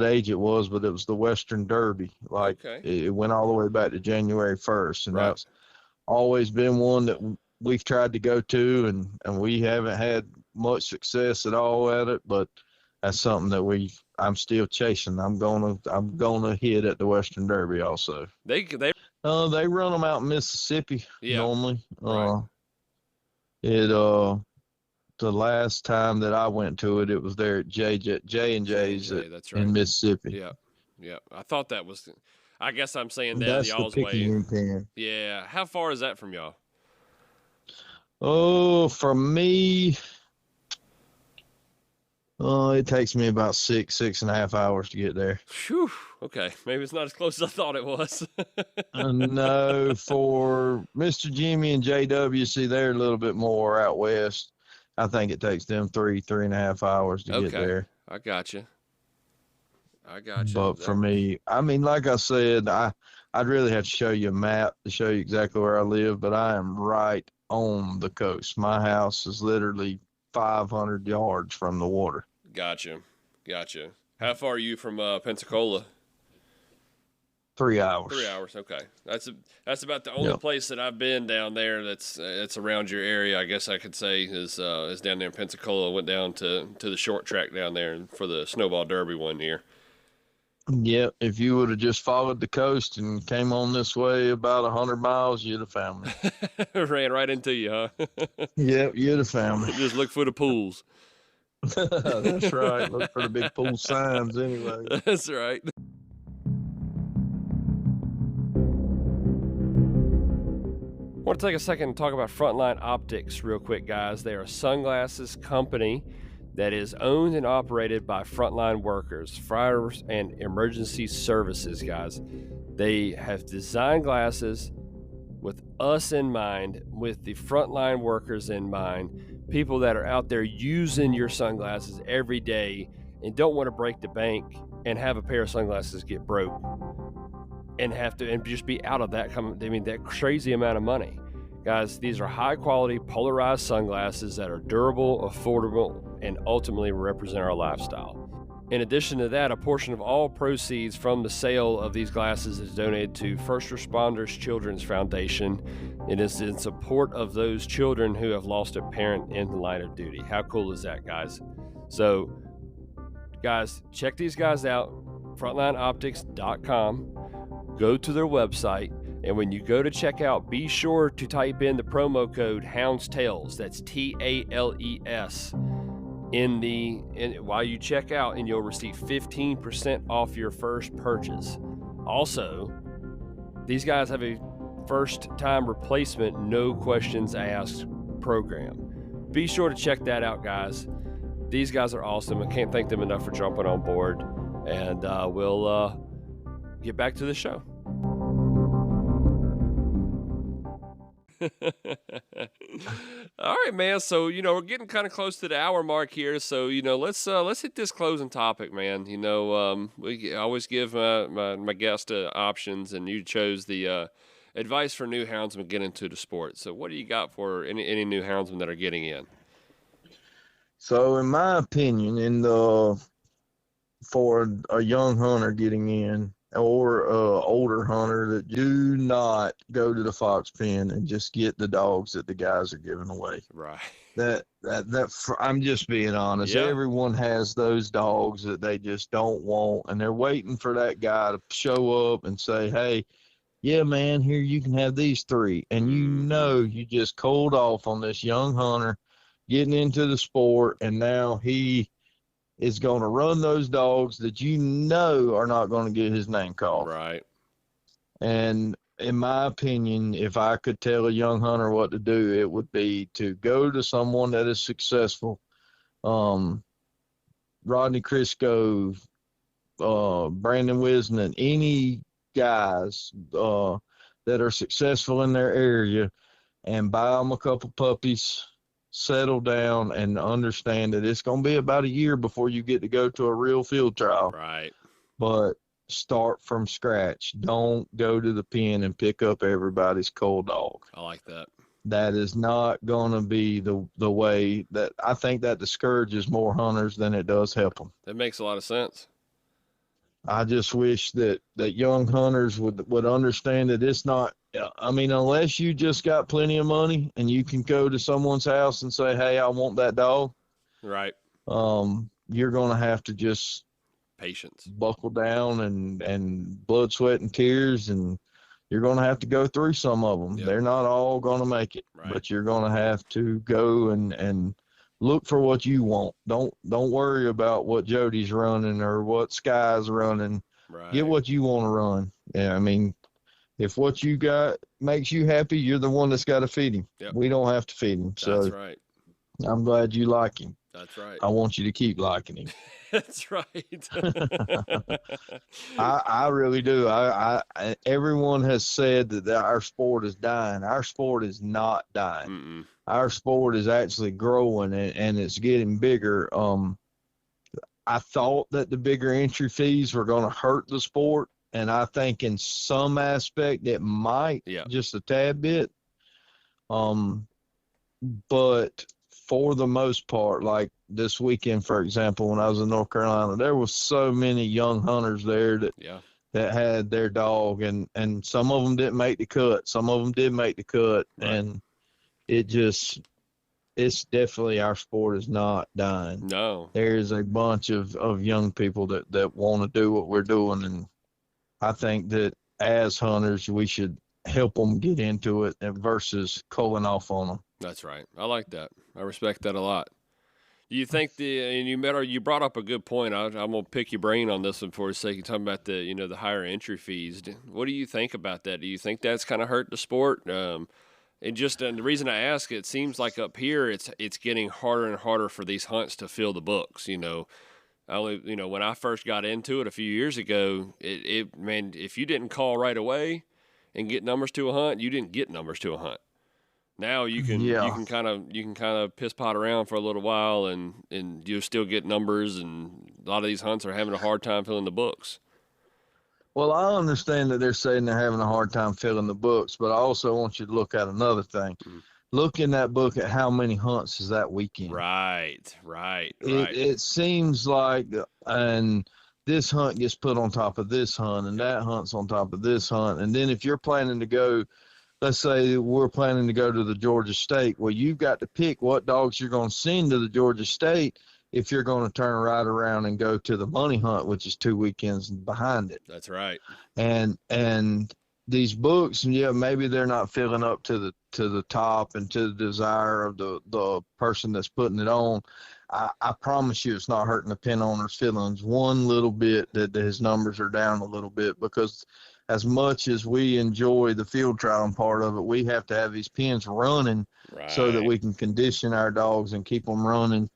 B: age it was, but it was the Western Derby. Like it went all the way back to January 1st, and that's always been one that we've tried to go to, and we haven't had much success at all at it, but that's something that I'm still chasing. I'm gonna hit at the Western Derby also.
C: They
B: run them out in Mississippi normally. The last time that I went to it, it was there at J&J's in Mississippi.
C: Yeah. I thought that was. I guess I'm saying down y'all's way. Yeah. How far is that from y'all?
B: Oh, from me, it takes me about 6.5 hours to get there.
C: Whew. Okay. Maybe it's not as close as I thought it was.
B: No, for Mr. Jimmy and JWC, they're a little bit more out west. I think it takes them 3.5 hours to get there.
C: I got you.
B: But for me, I mean, like I said, I'd really have to show you a map to show you exactly where I live, but I am right on the coast. My house is literally 500 yards from the water.
C: Gotcha. How far are you from Pensacola?
B: 3 hours.
C: 3 hours. Okay, that's about the only place that I've been down there that's around your area. I guess I could say is down there in Pensacola. Went down to the short track down there for the Snowball Derby one year.
B: Yep. If you would have just followed the coast and came on this way about 100 miles, you'd have found me.
C: Ran right into you, huh?
B: Yep, you'd have found me.
C: Just look for the pools.
B: That's right. Look for the big pool signs anyway.
C: That's right. I want to take a second and talk about Frontline Optics real quick, guys. They are a sunglasses company that is owned and operated by frontline workers, fires, and emergency services, guys. They have designed glasses with us in mind, with the frontline workers in mind, people that are out there using your sunglasses every day and don't want to break the bank and have a pair of sunglasses get broke and have to and just be out of that that crazy amount of money. Guys, these are high quality polarized sunglasses that are durable, affordable, and ultimately represent our lifestyle. In addition to that, a portion of all proceeds from the sale of these glasses is donated to First Responders Children's Foundation. It is in support of those children who have lost a parent in the line of duty. How cool is that, guys? So, guys, check these guys out, frontlineoptics.com. Go to their website, and when you go to checkout, be sure to type in the promo code Hounds Tales. That's TALES while you check out, and you'll receive 15% off your first purchase. Also, these guys have a first-time replacement, no questions asked program. Be sure to check that out, guys. These guys are awesome. I can't thank them enough for jumping on board. And we'll get back to the show. All right, man. So, we're getting kind of close to the hour mark here. So, let's hit this closing topic, man. We always give my guest options, and you chose the advice for new houndsmen getting into the sport. So, what do you got for any new houndsmen that are getting in?
B: So, in my opinion, for a young hunter getting in, or older hunter, that do not go to the fox pen and just get the dogs that the guys are giving away.
C: Right.
B: That I'm just being honest.
C: Yeah.
B: Everyone has those dogs that they just don't want, and they're waiting for that guy to show up and say, "Hey, yeah, man, here you can have these 3." And you just cold off on this young hunter getting into the sport, and now he is going to run those dogs that are not going to get his name called.
C: Right.
B: And in my opinion, if I could tell a young hunter what to do, it would be to go to someone that is successful. Rodney Crisco, Brandon Wisnant, any guys that are successful in their area, and buy them a couple puppies, settle down, and understand that it's going to be about a year before you get to go to a real field trial.
C: Right.
B: But start from scratch. Don't go to the pen and pick up everybody's cold dog.
C: I like that.
B: That is not going to be the way. That I think that discourages more hunters than it does help them.
C: That makes a lot of sense.
B: I just wish that young hunters would understand that it's not, unless you just got plenty of money and you can go to someone's house and say, "Hey, I want that dog."
C: Right.
B: You're going to have to just
C: patience,
B: buckle down, and blood, sweat, and tears, and you're going to have to go through some of them. Yep. They're not all going to make it, right. But you're going to have to go and look for what you want. Don't worry about what Jody's running or what Sky's running.
C: Right.
B: Get what you want to run. Yeah, if what you got makes you happy, you're the one that's got to feed him.
C: Yep.
B: We don't have to feed him.
C: That's right.
B: I'm glad you like him.
C: That's right.
B: I want you to keep liking him.
C: That's right.
B: I really do. Everyone has said that our sport is dying. Our sport is not dying.
C: Mm-mm.
B: Our sport is actually growing, and it's getting bigger. I thought that the bigger entry fees were going to hurt the sport, and I think in some aspect it might, just a tad bit. But for the most part, like this weekend, for example, when I was in North Carolina, there was so many young hunters there that had their dog, and some of them didn't make the cut. Some of them did make the cut,
C: Right.
B: and it's definitely, our sport is not dying.
C: No.
B: There's a bunch of young people that want to do what we're doing, and I think that as hunters, we should help them get into it versus calling off on them.
C: That's right. I like that. I respect that a lot. Do you think and you brought up a good point. I'm gonna pick your brain on this one for a second. Talking about the higher entry fees. What do you think about that? Do you think that's kind of hurt the sport? And the reason I ask, it seems like up here it's getting harder and harder for these hunts to fill the books. When I first got into it a few years ago, man, if you didn't call right away and get numbers to a hunt, you didn't get numbers to a hunt. Now you can kind of piss pot around for a little while and you'll still get numbers, and a lot of these hunts are having a hard time filling the books.
B: Well, I understand that they're saying they're having a hard time filling the books, but I also want you to look at another thing. Mm-hmm. Look in that book at how many hunts is that weekend.
C: Right.
B: It seems like, and this hunt gets put on top of this hunt, and that hunt's on top of this hunt. And then if you're planning to go, let's say we're planning to go to the Georgia State, well, you've got to pick what dogs you're going to send to the Georgia State if you're going to turn right around and go to the money hunt, which is 2 weekends behind it.
C: That's right.
B: And these books, yeah, maybe they're not filling up to the top and to the desire of the person that's putting it on. I promise you it's not hurting the pen owner's feelings one little bit that his numbers are down a little bit, because as much as we enjoy the field trialing part of it, we have to have these pens running so that we can condition our dogs and keep them running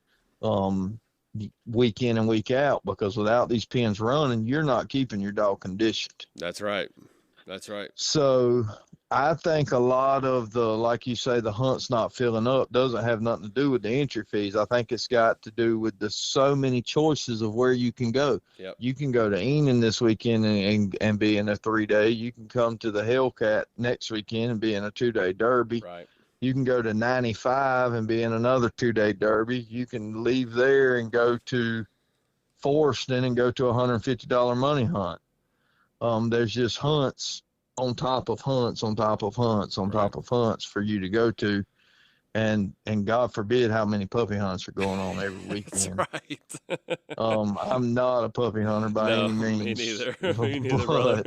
B: week in and week out, because without these pens running, you're not keeping your dog conditioned.
C: That's right.
B: So I think a lot of like you say, the hunt's not filling up doesn't have nothing to do with the entry fees. I think it's got to do with the so many choices of where you can go.
C: Yep.
B: You can go to Enon this weekend and be in a 3-day. You can come to the Hellcat next weekend and be in a 2-day derby.
C: Right.
B: You can go to 95 and be in another 2-day derby. You can leave there and go to Forston and go to a $150 money hunt. There's just hunts on top of hunts on top of hunts on top of hunts for you to go to, and God forbid how many puppy hunts are going on every weekend.
C: That's right.
B: I'm not a puppy hunter by any means.
C: Me neither. Me neither, brother.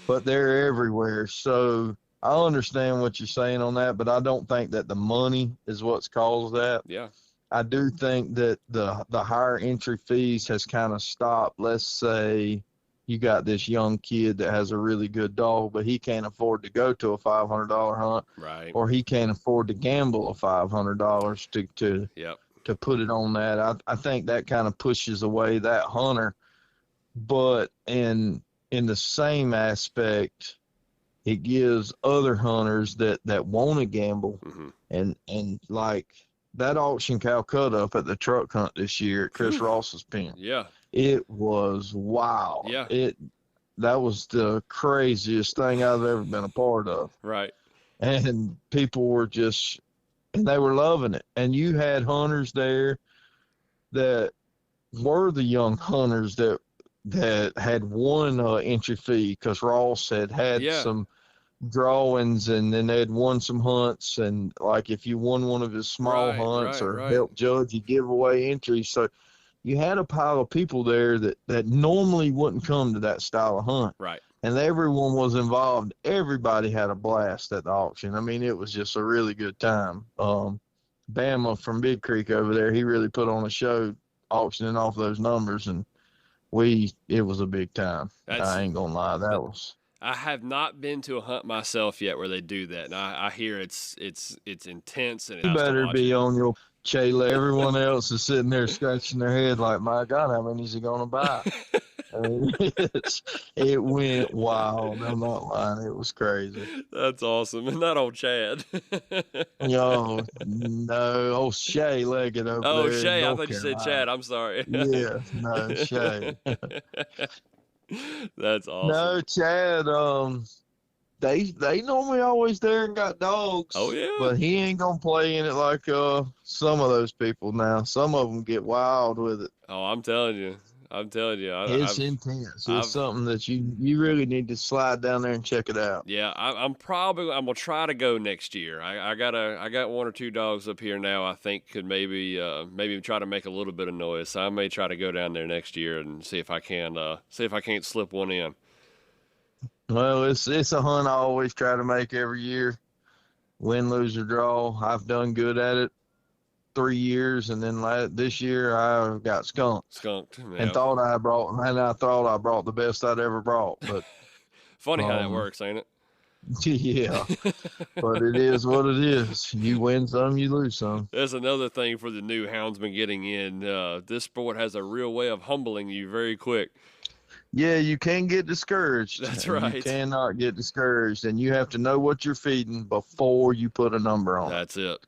B: But they're everywhere. So I understand what you're saying on that, but I don't think that the money is what's caused that.
C: Yeah.
B: I do think that the higher entry fees has kind of stopped. Let's say you got this young kid that has a really good dog, but he can't afford to go to a $500 hunt,
C: right?
B: Or he can't afford to gamble a $500 to put it on that. I think that kind of pushes away that hunter, but in the same aspect, it gives other hunters that want to gamble,
C: mm-hmm.
B: and like that auction Calcutta up at the truck hunt this year at Chris Ross's pen.
C: Yeah.
B: It was wild.
C: Yeah.
B: That was the craziest thing I've ever been a part of.
C: Right.
B: And people were and they were loving it. And you had hunters there that were the young hunters that had won entry fee, because Ross had some drawings, and then they'd won some hunts, and like if you won one of his small hunts or helped judge, you give away entries. So you had a pile of people there that normally wouldn't come to that style of hunt.
C: Right.
B: And everyone was involved. Everybody had a blast at the auction. I mean, it was just a really good time. Bama from Big Creek over there, he really put on a show auctioning off those numbers, and it was a big time. I ain't gonna lie,
C: I have not been to a hunt myself yet where they do that, and I hear it's intense. And
B: you better be on your Chayla. Everyone else is sitting there scratching their head like, my God, how many is he gonna buy? I mean, it went wild. I'm not lying. It was crazy.
C: That's awesome. And that old Chad.
B: No, old Shay Leggett over there.
C: Oh, Shay. I thought you said Chad. I'm sorry.
B: Yeah, no, Shay.
C: That's awesome.
B: No, Chad, they normally always there and got dogs.
C: Oh, yeah.
B: But he ain't gonna play in it like some of those people now. Some of them get wild with it.
C: Oh, I'm telling you.
B: It's intense.
C: I've
B: It's something that you really need to slide down there and check it out.
C: Yeah, I'm gonna try to go next year. I got one or two dogs up here now. I think could maybe try to make a little bit of noise. So I may try to go down there next year and see if I can't slip one in.
B: Well, it's a hunt I always try to make every year. Win, lose, or draw. I've done good at it 3 years, and then this year I got skunked.
C: Yeah.
B: And thought I brought the best I'd ever brought. But
C: funny how that works, ain't it?
B: Yeah, but it is what it is. You win some, you lose some.
C: There's another thing for the new houndsman getting in. This sport has a real way of humbling you very quick.
B: Yeah, you can get discouraged.
C: That's right.
B: You cannot get discouraged, and you have to know what you're feeding before you put a number on it.
C: That's it.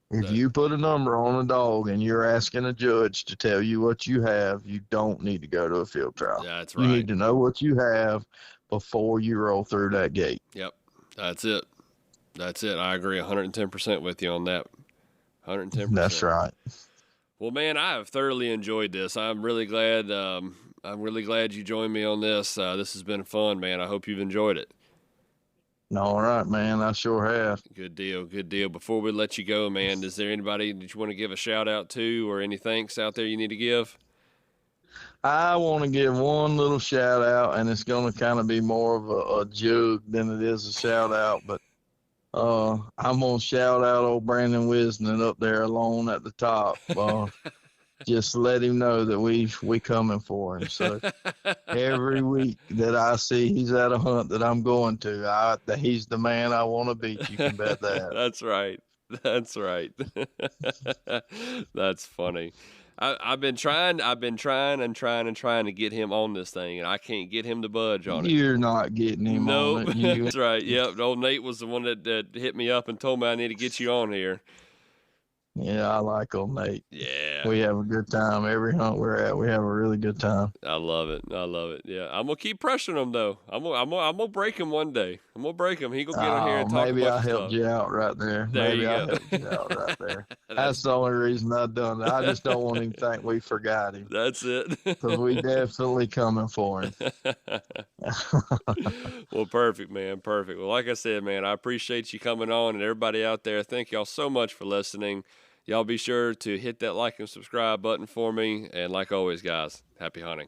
B: If you put a number on a dog and you're asking a judge to tell you what you have, you don't need to go to a field trial.
C: That's right.
B: You need to know what you have before you roll through that gate.
C: Yep. That's it. I agree 110% with you on that. 110%.
B: That's right.
C: Well, man, I have thoroughly enjoyed this. I'm really glad you joined me on this. This has been fun, man. I hope you've enjoyed it.
B: All right, man. I sure have.
C: Good deal. Before we let you go, man, is there anybody that you want to give a shout out to or any thanks out there you need to give?
B: I want to give one little shout out, and it's going to kind of be more of a jug than it is a shout out, but I'm going to shout out old Brandon Wisden up there alone at the top. Just let him know that we coming for him. So every week that I see he's at a hunt that I'm going to, he's the man I want to beat. You can bet that.
C: That's right. That's funny. I've been trying to get him on this thing, and I can't get him to budge on it.
B: You're not getting him on it.
C: That's right. Yep. Old Nate was the one that hit me up and told me I need to get you on here.
B: Yeah, I like old Nate.
C: Yeah.
B: We have a good time. Every hunt we're at, we have a really good time.
C: I love it. Yeah. I'm gonna keep pressuring him though. I'm gonna break him one day. I'm gonna break him. He gonna get on here and talk about
B: maybe I
C: stuff.
B: helped you out right there.
C: There you go.
B: I helped you out right there. That's the only reason I've done it. I just don't want him to think we forgot him.
C: That's it.
B: Because we definitely coming for him.
C: Well, perfect, man. Perfect. Well, like I said, man, I appreciate you coming on, and everybody out there, thank y'all so much for listening. Y'all be sure to hit that like and subscribe button for me. And like always, guys, happy hunting.